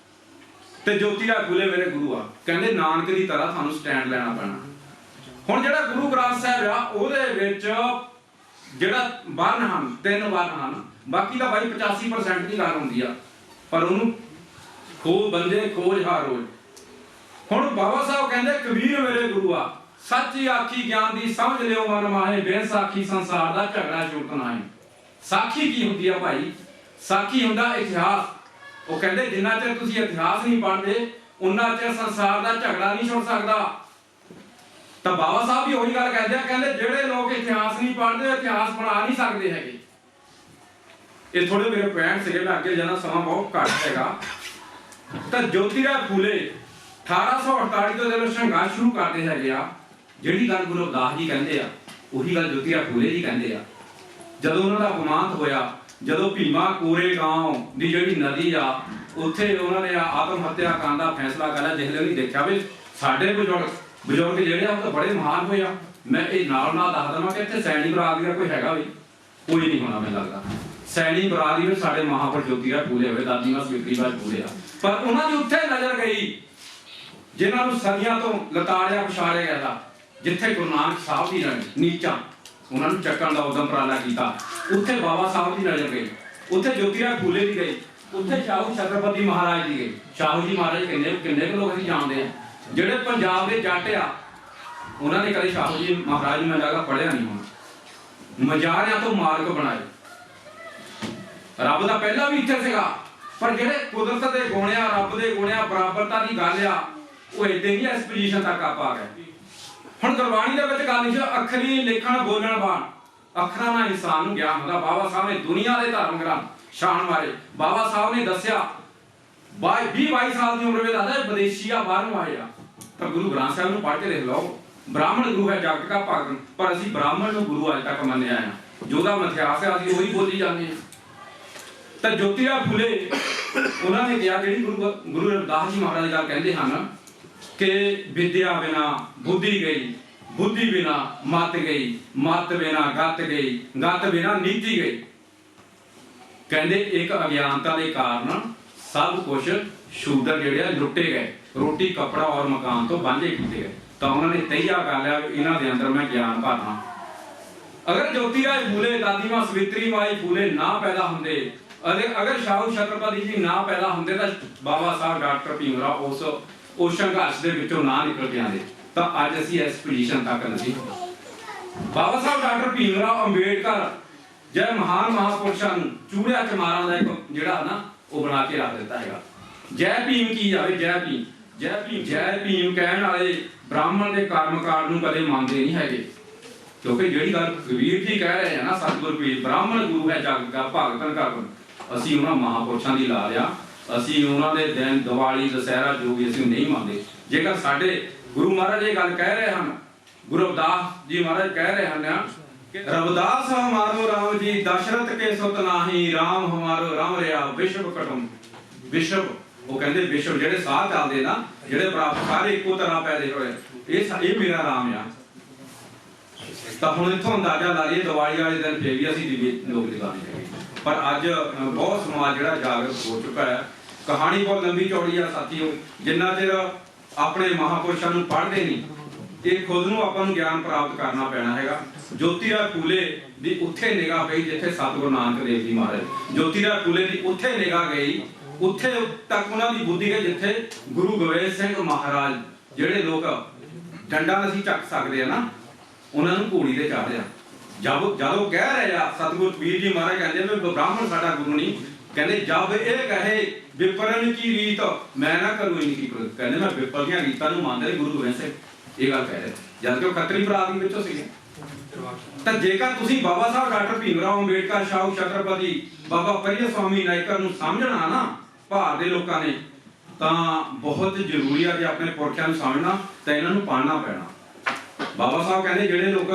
Speaker 7: ਤੇ ਜੋਤੀਰਾਓ ਫੂਲੇ ਮੇਰੇ ਗੁਰੂ ਆ। ਕਹਿੰਦੇ ਨਾਨਕ ਦੀ ਤਰ੍ਹਾਂ ਸਾਨੂੰ ਸਟੈਂਡ ਲੈਣਾ ਪੈਣਾ। ਹੁਣ ਜਿਹੜਾ ਗੁਰੂ ਗ੍ਰੰਥ ਸਾਹਿਬ ਆ ਉਹਦੇ ਵਿੱਚ ਜਿਹੜਾ ਵਰਨ ਹਨ, 3 ਵਰਨ ਹਨ, ਬਾਕੀ ਦਾ ਬਾਈ 85% ਦੀ ਗੱਲ ਹੁੰਦੀ ਆ, ਪਰ ਉਹਨੂੰ ਬੰਦੇ ਖੋਜ ਹਰ ਰੋਜ਼। ਹੁਣ ਬਾਬਾ ਸਾਹਿਬ ਕਹਿੰਦੇ ਕਬੀਰ ਮੇਰੇ ਗੁਰੂ ਆ, ਸੱਚੀ ਆਖੀ ਗਿਆਨ ਦੀ ਸਮਝ ਲਿਓ ਮਨ ਮਾਹੇ, ਬੇਨ ਸਾਖੀ ਸੰਸਾਰ ਦਾ ਝਗੜਾ ਛੁੱਟ ਨਾ ਹੈ। ਸਾਖੀ ਕੀ ਹੁੰਦੀ ਆ ਭਾਈ? ਸਾਖੀ ਹੁੰਦਾ ਇਤਿਹਾਸ। ਉਹ ਕਹਿੰਦੇ ਜਿੰਨਾ ਚਿਰ ਤੁਸੀਂ ਇਤਿਹਾਸ ਨਹੀਂ ਪੜ੍ਹਦੇ ਉਨਾ ਚਿਰ ਸੰਸਾਰ ਦਾ ਝਗੜਾ ਨਹੀਂ ਛੁੱਟ ਸਕਦਾ। ਤਾਂ ਬਾਬਾ ਸਾਹਿਬ ਵੀ ਉਹੀ ਗੱਲ ਕਹਿੰਦੇ ਆ, ਕਹਿੰਦੇ ਜਿਹੜੇ ਲੋਕ ਇਤਿਹਾਸ ਨਹੀਂ ਪੜ੍ਹਦੇ ਇਤਿਹਾਸ ਬਣਾ ਨਹੀਂ ਸਕਦੇ ਹੈਗੇ। ਇਹ ਥੋੜੇ ਮੇਰੇ ਪੁਆਇੰਟ ਸੀਗੇ, ਮੈਂ ਅੱਗੇ ਜਾਣਾ, ਸਮਾਂ ਬਹੁਤ ਘੱਟ ਹੈਗਾ। ਤਾਂ ਜੋਤੀਰਾਓ ਫੂਲੇ 1848 ਤੋਂ ਜਦੋਂ ਸੰਘਰਸ਼ ਸ਼ੁਰੂ ਕਰਦੇ ਹੈਗੇ ਆ, ਜਿਹੜੀ ਗੱਲ ਗੁਰੂ ਰਵਿਦਾਸ ਜੀ ਕਹਿੰਦੇ ਆ ਉਹੀ ਗੱਲ ਜੋਤੀਰਾਓ ਫੂਲੇ ਜੀ ਕਹਿੰਦੇ ਆ। ਜਦੋਂ ਉਹਨਾਂ ਦਾ ਅਪਮਾਨ ਹੋਇਆ, ਜਦੋਂ ਭੀਮਾ ਕੋਰੇਗਾਂਵ ਦੀ ਜਿਹੜੀ ਨਦੀ ਆ ਉੱਥੇ ਉਹਨਾਂ ਨੇ ਆਤਮ ਹੱਤਿਆ ਕਰਨ ਦਾ ਫੈਸਲਾ ਕਰਿਆ। ਜਿਸ ਲਈ ਉਹਨੇ ਦੇਖਿਆ ਵੀ ਸਾਡੇ ਬਜ਼ੁਰਗ ਜਿਹੜੇ ਆ ਉਹ ਤਾਂ ਬੜੇ ਮਹਾਨ ਹੋਏ ਆ। ਮੈਂ ਇਹ ਨਾਲ ਦੱਸ ਦਵਾਂ ਕਿ ਇੱਥੇ ਸੈਣੀ ਬਰਾਦਰੀ ਦਾ ਕੋਈ ਹੈਗਾ ਵੀ ਕੋਈ ਨਹੀਂ ਹੋਣਾ। ਮੈਨੂੰ ਲੱਗਦਾ ਸੈਣੀ ਬਰਾਦਰੀ ਵਿੱਚ ਸਾਡੇ ਮਹਾਂਪੁਰਖ ਜੋਤੀਰਾਓ ਫੂਲੇ ਹੋਏ, ਦਾਦੀ ਮਾਂ ਸਵਿਤਰੀ ਬਾਈ ਫੂਲੇ ਆ। ਪਰ ਉਹਨਾਂ ਦੀ ਉੱਥੇ ਨਜ਼ਰ ਗਈ ਜਿਨ੍ਹਾਂ ਨੂੰ ਸਦੀਆਂ ਤੋਂ ਲਤਾੜਿਆ ਪਛਾੜਿਆ ਗਿਆ ਦਾ, ਜਿੱਥੇ ਗੁਰੂ ਨਾਨਕ ਸਾਹਿਬ ਦੀ ਨੀਚਾਂ ਉਹਨਾਂ ਨੂੰ ਚੱਕਣ ਦਾ ਉਦਮ ਉਪਰਾਲਾ ਕੀਤਾ, ਉੱਥੇ ਬਾਬਾ ਸਾਹਿਬ ਦੀ ਨਜ਼ਰ ਗਈ, ਉੱਥੇ ਜੋਤੀਰਾਓ ਫੂਲੇ ਦੀ ਗਈ, ਉੱਥੇ ਸ਼ਾਹੂ ਛਤਰਪਤੀ ਮਹਾਰਾਜ ਦੀ ਗਈ। ਸ਼ਾਹੂ ਜੀ ਮਹਾਰਾਜ ਕਿੰਨੇ ਕੁ ਲੋਕ ਅਸੀਂ ਜਾਣਦੇ ਆ ਜਿਹੜੇ ਪੰਜਾਬ ਦੇ ਜੱਟ ਆ, ਉਹਨਾਂ ਨੇ ਕਦੇ ਸ਼ਾਹੂ ਜੀ ਮਹਾਰਾਜ ਨੂੰ ਮੈਨੂੰ ਲੱਗਾ ਪੜ੍ਹਿਆ ਨਹੀਂ ਹੋਣਾ। ਮਜ਼ਾਰਿਆਂ ਤੋਂ ਮਾਰਗ ਬਣਾਏ। ਰੱਬ ਦਾ ਪਹਿਲਾਂ ਵੀ ਇੱਥੇ ਸੀਗਾ, ਪਰ ਜਿਹੜੇ ਕੁਦਰਤ ਦੇ ਗੁਣ ਆ, ਰੱਬ ਦੇ ਗੁਣ ਆ, ਬਰਾਬਰਤਾ ਦੀ ਗੱਲ ਆ, ਉਹ ਏਦਾਂ ਹੀ ਇਸ ਪੋਜੀਸ਼ਨ ਤੱਕ ਆਪਾਂ ਆ ਗਏ। ਹੁਣ ਗੁਰਬਾਣੀ ਦੇ ਵਿੱਚ ਗੱਲ ਨਹੀਂ, ਅੱਖਰੀ ਲਿਖਣ ਬੋਲਣ ਬਾਣ ਅੱਖਰਾਂ ਨਾਲ ਇਨਸਾਨ ਨੂੰ ਗਿਆਨ ਹੁੰਦਾ। ਬਾਬਾ ਸਾਹਿਬ ਨੇ ਦੁਨੀਆ ਦੇ ਧਰਮ ਗ੍ਰੰਥ ਸ਼ਾਨ ਮਾਰੇ। ਬਾਬਾ ਸਾਹਿਬ ਨੇ ਦੱਸਿਆ 22 ਸਾਲ ਦੀ ਉਮਰ ਵਿੱਚ ਦੱਸਦਾ ਵਿਦੇਸ਼ੀਆ ਬਾਹਰੋਂ ਆਏ ਆ। ਤਾਂ ਗੁਰੂ ਗ੍ਰੰਥ ਸਾਹਿਬ ਨੂੰ ਪੜ੍ਹ ਕੇ ਦੇਖ ਲਓ, ਬ੍ਰਾਹਮਣ ਗੁਰੂ ਹੈ ਜਗਤ ਦਾ ਭਗਤ, ਪਰ ਅਸੀਂ ਬ੍ਰਾਹਮਣ ਨੂੰ ਗੁਰੂ ਅੱਜ ਤੱਕ ਮੰਨਿਆ ਆ। ਜਿਹਦਾ ਇਤਿਹਾਸ ਹੈ ਅਸੀਂ ਉਹੀ ਬੋਲੀ ਜਾਂਦੇ ਹਾਂ। ਤਾਂ ਜੋਤੀਰਾਓ ਫੂਲੇ ਉਹਨਾਂ ਨੇ ਕਿਹਾ, ਜਿਹੜੀ ਗੁਰੂ ਰਵਿਦਾਸ ਜੀ ਮਹਾਰਾਜ ਗੱਲ ਕਹਿੰਦੇ ਹਨ ਕਿ ਵਿਦਿਆ ਬਿਨਾ ਬੁੱਧੀ ਗਈ, ਬੁੱਧੀ ਬਿਨਾ ਮਤ ਗਈ, ਮਤ ਬਿਨਾ ਗਤ ਗਈ, ਗਤ ਬਿਨਾ ਨੀਤੀ ਗਈ। ਕਹਿੰਦੇ ਇੱਕ ਅਗਿਆਨਤਾ ਦੇ ਕਾਰਨ ਸਭ ਕੁਝ ਸ਼ੂਦਰ ਜਿਹੜੇ ਆ ਲੁੱਟੇ ਗਏ, ਰੋਟੀ ਕੱਪੜਾ ਔਰ ਮਕਾਨ ਤੋਂ ਵਾਂਝੇ ਕੀਤੇ ਗਏ। ਤਾਂ ਉਹਨਾਂ ਨੇ ਤਈਆ ਕਰ ਲਿਆ ਇਹਨਾਂ ਦੇ ਅੰਦਰ ਮੈਂ ਗਿਆਨ ਭਰਨਾ। ਅਗਰ ਜੋਤੀਰਾਓ ਫੂਲੇ, ਦਾਦੀ ਮਾਂ ਸਵਿਤਰੀ ਬਾਈ ਫੂਲੇ ਨਾ ਪੈਦਾ ਹੁੰਦੇ, ਅਗਰ ਸ਼ਾਹੂ ਛਤਰਪਤੀ ਜੀ ਨਾ ਪੈਦਾ ਹੁੰਦੇ ਤਾਂ ਬਾਬਾ ਸਾਹਿਬ ਡਾਕਟਰ ਭੀਮ ਰਾਓ ਉਸ ਸੰਘਰਸ਼ ਦੇ ਵਿੱਚੋਂ ਨਾ ਨਿਕਲ ਕੇ ਆਉਂਦੇ, ਤਾਂ ਅੱਜ ਅਸੀਂ ਇਸ ਪੋਜੀਸ਼ਨ ਤੱਕ ਨਹੀਂ। ਬਾਬਾ ਸਾਹਿਬ ਡਾਕਟਰ ਭੀਮ ਰਾਓ ਅੰਬੇਡਕਰ ਜੈ ਮਹਾਨ ਮਹਾਪੁਰਸ਼ਾਂ ਨੂੰ ਚੂੜਿਆਂ ਚ ਮਾਰਾਂ ਦਾ ਇੱਕ ਜਿਹੜਾ ਨਾ ਉਹ ਬਣਾ ਕੇ ਰੱਖ ਦਿੱਤਾ ਹੈਗਾ। ਜੈ ਭੀਮ ਕੀ ਜਾਵੇ, ਜੈ ਭੀਮ, ਜੈ ਭੀਮ, ਜੈ ਭੀਮ ਕਹਿਣ ਵਾਲੇ ਬ੍ਰਾਹਮਣ ਦੇ ਕਰਮਕਾਰ ਨੂੰ ਕਦੇ ਮੰਨਦੇ ਨਹੀਂ ਹੈਗੇ। ਕਿਉਂਕਿ ਜਿਹੜੀ ਗੱਲ ਕਬੀਰ ਜੀ ਕਹਿ ਰਹੇ ਆ ਨਾ, ਸਤਿਗੁਰੂ ਪੀਰ ਬ੍ਰਾਹਮਣ ਗੁਰੂ ਹੈ ਜਗ ਦਾ ਭਗਤਨ ਕਰ, ਅਸੀਂ ਉਹਨਾਂ ਮਹਾਪੁਰਸ਼ਾਂ ਦੀ ਲਾ ਲਿਆ। ਅਸੀਂ ਉਹਨਾਂ ਦੇ ਦਿਨ ਦੀਵਾਲੀ ਦੁਸਹਿਰਾ ਜੋ ਵੀ ਅਸੀਂ ਨਹੀਂ ਮੰਨਦੇ। ਜੇਕਰ ਸਾਡੇ ਗੁਰੂ ਮਹਾਰਾਜ ਇਹ ਗੱਲ ਕਹਿ ਰਹੇ ਹਨ, ਗੁਰੂ ਰਵਿਦਾਸ ਜੀ ਮਹਾਰਾਜ ਕਹਿ ਰਹੇ ਹਨ ਕਿ ਰਵਿਦਾਸ ਹਮਾਰੋ ਰਾਮ ਜੀ ਦਸ਼ਰਥ ਕੇ ਸੁਤ ਨਾਹੀ, ਰਾਮ ਹਮਾਰੋ ਰਾਮ ਰਿਆ ਵਿਸ਼ਵ ਕਟਮ। ਵਿਸ਼ਵ ਉਹ ਕਹਿੰਦੇ ਵਿਸ਼ਵ ਜਿਹੜੇ ਸਾਹ ਚੱਲਦੇ ਨਾ, ਜਿਹੜੇ ਪ੍ਰਾਪਤ ਸਾਰੇ ਇੱਕੋ ਤਰ੍ਹਾਂ ਪੈਦੇ ਹੋਏ, ਇਹ ਮੇਰਾ ਰਾਮ ਆ। ਤਾਂ ਹੁਣ ਇੱਥੋਂ ਅੰਦਾਜ਼ਾ ਲਾ ਲਈਏ ਦੀਵਾਲੀ ਵਾਲੇ ਦਿਨ ਫੇਰ ਵੀ ਅਸੀਂ ਦੀਵੇ ਲੋਕ ਜਗਾਉਂਦੇ ਹੈਗੇ, ਪਰ ਅੱਜ ਬਹੁਤ ਸਮਾਜ ਜਿਹੜਾ ਜਾਗਰੂਕ ਹੋ ਚੁੱਕਾ ਹੈ। ਕਹਾਣੀ ਬਹੁਤ ਲੰਬੀ ਚੌੜੀ ਆ ਸਾਥੀਓ, ਜਿੰਨਾ ਚਿਰ ਆਪਣੇ ਮਹਾਪੁਰਸ਼ਾਂ ਨੂੰ ਪੜ੍ਹਦੇ ਨਹੀਂ, ਇਹ ਖੁਦ ਨੂੰ ਆਪਾਂ ਨੂੰ ਗਿਆਨ ਪ੍ਰਾਪਤ ਕਰਨਾ ਪੈਣਾ ਹੈਗਾ। ਜੋਤੀਰਾਓ ਫੂਲੇ ਦੀ ਉੱਥੇ ਨਿਗਾਹ ਗਈ ਜਿੱਥੇ ਸਤਿਗੁਰੂ ਨਾਨਕ ਦੇਵ ਜੀ ਮਹਾਰਾਜ, ਜੋਤੀਰਾਓ ਫੂਲੇ ਦੀ ਉੱਥੇ ਨਿਗਾਹ ਗਈ, ਉੱਥੇ ਤੱਕ ਉਹਨਾਂ ਦੀ ਬੁੱਧੀ ਗਈ ਜਿੱਥੇ ਗੁਰੂ ਗੋਬਿੰਦ ਸਿੰਘ ਮਹਾਰਾਜ, ਜਿਹੜੇ ਲੋਕ ਡੰਡਾ ਨਹੀਂ ਚੱਕ ਸਕਦੇ ਆ ਨਾ, ਉਹਨਾਂ ਨੂੰ ਘੋੜੀ ਤੇ ਚਾੜਿਆ। ਜਦੋਂ ਕਹਿ ਰਹੇ ਆ ਸਤਿਗੁਰੂ ਕਬੀਰ ਜੀ ਮਹਾਰਾਜ ਕਹਿੰਦੇ ਵੀ ਬ੍ਰਾਹਮਣ ਸਾਡਾ ਗੁਰੂ ਨਹੀਂ, ਕਹਿੰਦੇ ਜਦ ਇਹ ਕਹੇ ਵਿਪਰਨ ਕੀ ਰੀਤ ਮੈਂ ਨਾ ਕਰੂੰ ਇਨਕੀ ਕੀ, ਕਹਿੰਦੇ ਮੈਂ ਵਿਪਰ ਦੀਆਂ ਰੀਤਾਂ ਨੂੰ ਮੰਨਦਾ ਗੁਰੂ ਗੋਬਿੰਦ ਸਿੰਘ, ਇਹ ਗੱਲ ਕਹਿ ਰਹੇ ਜਦ ਕਿ ਉਹ ਖੱਤਰੀ ਬਰਾਦਰੀ ਵਿੱਚੋਂ ਸੀਗੇ। ਤਾਂ ਜੇਕਰ ਤੁਸੀਂ ਬਾਬਾ ਸਾਹਿਬ ਡਾਕਟਰ ਭੀਮ ਰਾਓ ਅੰਬੇਡਕਰ, ਸ਼ਾਹੂ ਛਤਰਪਤੀ, ਬਾਬਾ ਪਰੀਆ ਸਵਾਮੀ ਨਾਇਕਰ ਨੂੰ ਸਮਝਣਾ ਨਾ ਭਾਰਤ ਦੇ ਲੋਕਾਂ ਨੇ, ਤਾਂ ਬਹੁਤ ਜ਼ਰੂਰੀ ਆ ਕਿ ਆਪਣੇ ਪੁਰਖਿਆਂ ਨੂੰ ਸਮਝਣਾ ਤਾਂ ਇਹਨਾਂ ਨੂੰ ਪੜ੍ਹਨਾ ਪੈਣਾ। ਬਾਬਾ ਸਾਹਿਬ ਕਹਿੰਦੇ ਜਿਹੜੇ ਲੋਕ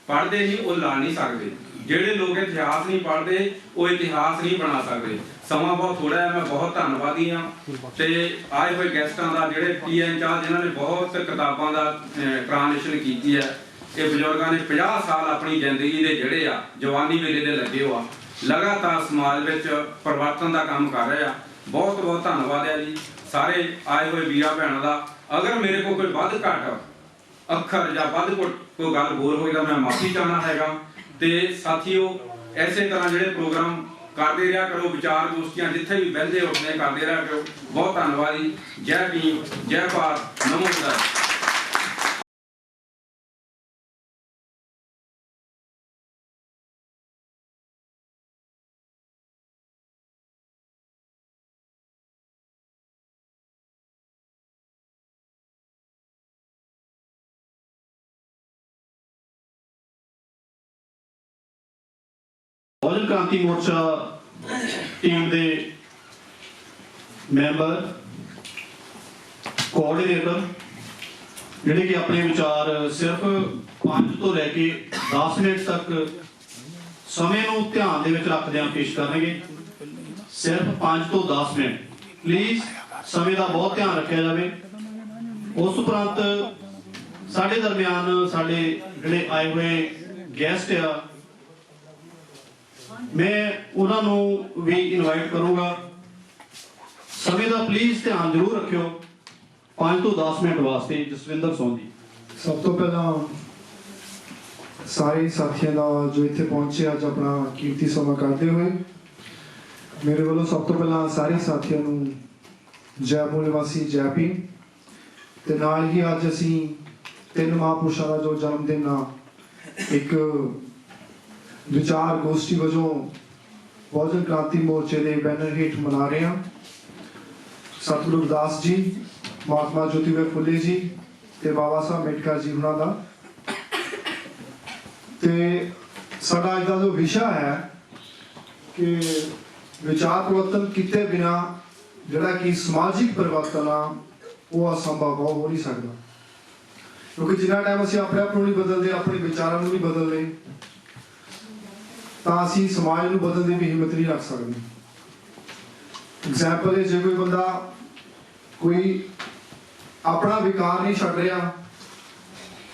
Speaker 7: ਪੜ੍ਹਦੇ ਨਹੀਂ ਉਹ ਲੜ ਨਹੀਂ ਸਕਦੇ, ਜਿਹੜੇ ਲੋਕ ਇਤਿਹਾਸ ਨਹੀਂ ਪੜ੍ਹਦੇ ਉਹ ਇਤਿਹਾਸ ਨਹੀਂ ਬਣਾ ਸਕਦੇ। ਸਮਾਂ ਬਹੁਤ ਥੋੜਾ ਹੈ, ਮੈਂ ਬਹੁਤ ਧੰਨਵਾਦੀ ਹਾਂ ਤੇ ਆਏ ਹੋਏ ਗੈਸਟਾਂ ਦਾ, ਜਿਹੜੇ ਪੀਐਨ ਚਾਹ ਜਿਨ੍ਹਾਂ ਨੇ ਬਹੁਤ ਕਿਤਾਬਾਂ ਦਾ ਟ੍ਰਾਂਸਲੇਸ਼ਨ ਕੀਤੀ ਹੈ। ਇਹ ਬਜ਼ੁਰਗਾਂ ਨੇ 50 ਸਾਲ ਆਪਣੀ ਜ਼ਿੰਦਗੀ ਦੇ ਜਿਹੜੇ ਆ ਜਵਾਨੀ ਵੇਲੇ ਦੇ ਲੱਗੇ ਹੋ ਆ, ਲਗਾਤਾਰ ਸਮਾਜ ਵਿੱਚ ਪਰਿਵਰਤਨ ਦਾ ਕੰਮ ਕਰ ਰਹੇ ਆ। ਬਹੁਤ ਬਹੁਤ ਧੰਨਵਾਦ ਹੈ ਜੀ ਸਾਰੇ ਆਏ ਹੋਏ ਵੀਰਾਂ ਭੈਣਾਂ ਦਾ। ਅਗਰ ਮੇਰੇ ਕੋਲ ਕੋਈ ਵੱਧ ਘੱਟ ਅੱਖਰ ਜਾਂ ਵੱਧ ਕੋਈ ਗੱਲ ਬੋਲ ਹੋਈ ਤਾਂ ਮੈਂ ਮਾਫੀ ਚਾਹਣਾ ਹੈਗਾ। ਤੇ ਸਾਥੀਓ ਐਸੇ ਤਰ੍ਹਾਂ ਜਿਹੜੇ ਪ੍ਰੋਗਰਾਮ ਕਰਦੇ ਰਿਹਾ ਕਰੋ, ਵਿਚਾਰ ਗੋਸ਼ਟੀਆਂ ਜਿੱਥੇ ਵੀ ਬਹਿੰਦੇ ਉੱਠਦੇ ਕਰਦੇ ਰਿਹਾ ਕਰੋ। ਬਹੁਤ ਧੰਨਵਾਦ ਜੀ। ਜੈ ਭੀਮ, ਜੈ ਭਾਰਤ, ਨਮੋ ਬੁੱਧਾਏ।
Speaker 1: बहुजन क्रांति मोर्चा टीम के मैंबर कोआर्डिनेटर जिहड़े कि अपने विचार सिर्फ 5 तो लैके 10 मिनट तक समय नूं ध्यान दे विच रखदिआं पेश करनगे। सिर्फ 5 तो 10 मिनट प्लीज़ समय का बहुत ध्यान रखा जाए। उस उपरंत साडे दरम्यान साडे जिहड़े आए हुए गैस्ट आ, मैं उन्होंने भी इनवाइट करूँगा। समय का प्लीज़ ध्यान जरूर रखियो। 5 तो 10 मिनट वास्ते जसविंदर सोंधी।
Speaker 8: सब तो पहला सारे साथियों का जो इतने पहुंचे अज अपना कीमती समा करते हुए मेरे वालों सब तो पहला सारे साथियों को जय बोले वासी जय भीम। ते नाल ही अज असी 3 महापुरुषों का जो जन्मदिन आ एक विचार गोष्ठी वजों बहुजन क्रांति मोर्चे के बैनर हेठ मना रहे हैं। सतगुरु रविदास जी, महात्मा ज्योतिबा फुले जी ते बाबा साहब अम्बेडकर जी उन्हों का ते साडा अज दा जो विषय है कि विचार परिवर्तन किते बिना जिहड़ा कि समाजिक परिवर्तन आ वो असंभव हो नहीं सकता, क्योंकि जिन्ना टाइम असीं अपने आप नहीं बदलते, अपने विचारों नहीं बदलते, तो असीं समाज नूं बदलने की हिम्मत नहीं रख सकते। एग्जाम्पल है, जो कोई बंदा कोई अपना विकार नहीं छड्ड रहा,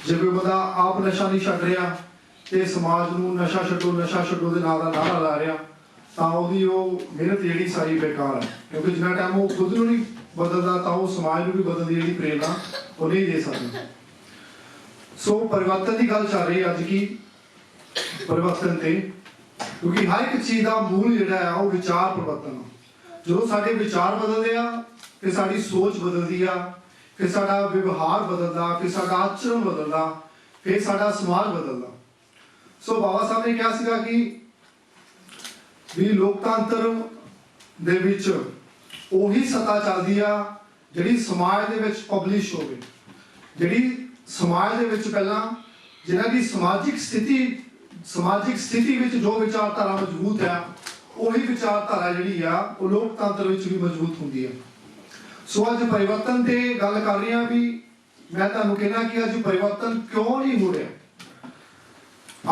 Speaker 8: जो कोई बंदा आप नशा नहीं छड्ड रहा ते समाज नूं नशा छड्डो दे नाल दा नारा ला रहा, तो उसकी वो मेहनत जी सारी बेकार है, क्योंकि जिन्ना टाइम वो खुद नूं नहीं बदलता तो वो समाज नूं भी बदलने की प्रेरणा वो नहीं दे सकता। सो परिवर्तन की गल चल रही है अज की परिवर्तन ते, क्योंकि हर एक चीज़ का मूल जिहड़ा है वो विचार परिवर्तन। जो साडे विचार बदलते हैं फिर साडी सोच बदलती है, फिर साडा व्यवहार बदलता, फिर साडा आचरण बदलता, फिर साडा समाज बदलता। सो बाबा साहब ने कहा सीगा कि भी लोकतंत्र दे विच ओही सत्ता चलदी आ जिहड़ी समाज दे विच पब्लिश होवे, जिहड़ी समाज दे विच पहला जिन्हां दी समाजिक स्थिति विच जो विचारधारा मजबूत है वही विचारधारा जिहड़ी आ वो लोकतंत्र विच भी मजबूत हुंदी है। सो अज परिवर्तन ते गल कर रहे हैं, भी मैं तुहानूं कहना कि अज परिवर्तन क्यों नहीं हो रहा,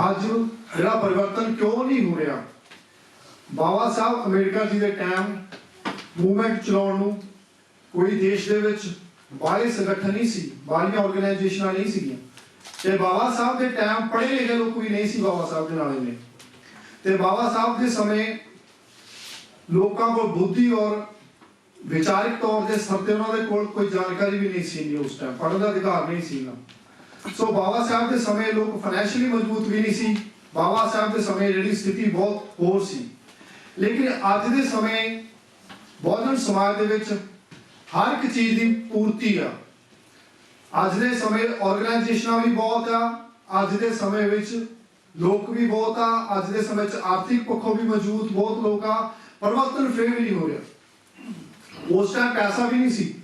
Speaker 8: अज जिहड़ा परिवर्तन क्यों नहीं हो रहा। बाबा साहब अम्बेडकर जी के टाइम मूवमेंट चलाउण नूं ਕੋਈ ਦੇਸ਼ ਦੇ ਵਿੱਚ ਬਾਹਰੀ ਸੰਗਠਨ ਨਹੀਂ ਸੀ, ਬਾਹਰੀਆਂ ਆਰਗੇਨਾਈਜੇਸ਼ਨਾਂ ਨਹੀਂ ਸੀਗੀਆਂ ਤੇ ਬਾਬਾ ਸਾਹਿਬ ਦੇ ਟਾਈਮ ਪੜ੍ਹੇ ਲਿਖੇ ਲੋਕ ਵੀ ਨਹੀਂ ਸੀ ਬਾਬਾ ਸਾਹਿਬ ਦੇ ਨਾਲ ਨੇ ਤੇ ਬਾਬਾ ਸਾਹਿਬ ਦੇ ਸਮੇਂ ਲੋਕਾਂ ਕੋਲ ਬੁੱਧੀ ਔਰ ਵਿਚਾਰਿਕ ਤੌਰ ਦੇ ਸਤਰ ਤੇ ਉਹਨਾਂ ਦੇ ਕੋਲ ਕੋਈ ਜਾਣਕਾਰੀ ਵੀ ਨਹੀਂ ਸੀ ਉਸ ਟਾਈਮ, ਪੜ੍ਹਨ ਦਾ ਅਧਿਕਾਰ ਨਹੀਂ ਸੀ ਨਾ। ਸੋ ਬਾਬਾ ਸਾਹਿਬ ਦੇ ਸਮੇਂ ਲੋਕ ਫਾਈਨੈਂਸ਼ੀਅਲੀ ਮਜ਼ਬੂਤ ਵੀ ਨਹੀਂ ਸੀ। ਬਾਬਾ ਸਾਹਿਬ ਦੇ ਸਮੇਂ ਜਿਹੜੀ ਸਥਿਤੀ ਬਹੁਤ ਹੋਰ ਸੀ। ਲੇਕਿਨ ਅੱਜ ਦੇ ਸਮੇਂ ਬਹੁਜਨ ਸਮਾਜ ਦੇ ਵਿੱਚ ਹਰ ਇੱਕ ਚੀਜ਼ ਦੀ ਪੂਰਤੀ ਆ। ਅੱਜ ਦੇ ਸਮੇਂ ਆਰਗੇਨਾਈਜੇਸ਼ਨਾਂ ਵੀ ਬਹੁਤ ਆ, ਅੱਜ ਦੇ ਸਮੇਂ ਵਿੱਚ ਲੋਕ ਵੀ ਬਹੁਤ ਆ, ਅੱਜ ਦੇ ਸਮੇਂ 'ਚ ਆਰਥਿਕ ਪੱਖੋਂ ਵੀ ਮਜ਼ਬੂਤ ਬਹੁਤ ਲੋਕ ਆ। ਪਰਿਵਰਤਨ ਫਿਰ ਵੀ ਨਹੀਂ ਹੋ ਰਿਹਾ। ਉਸ ਟਾਈਮ ਪੈਸਾ ਵੀ ਨਹੀਂ ਸੀ।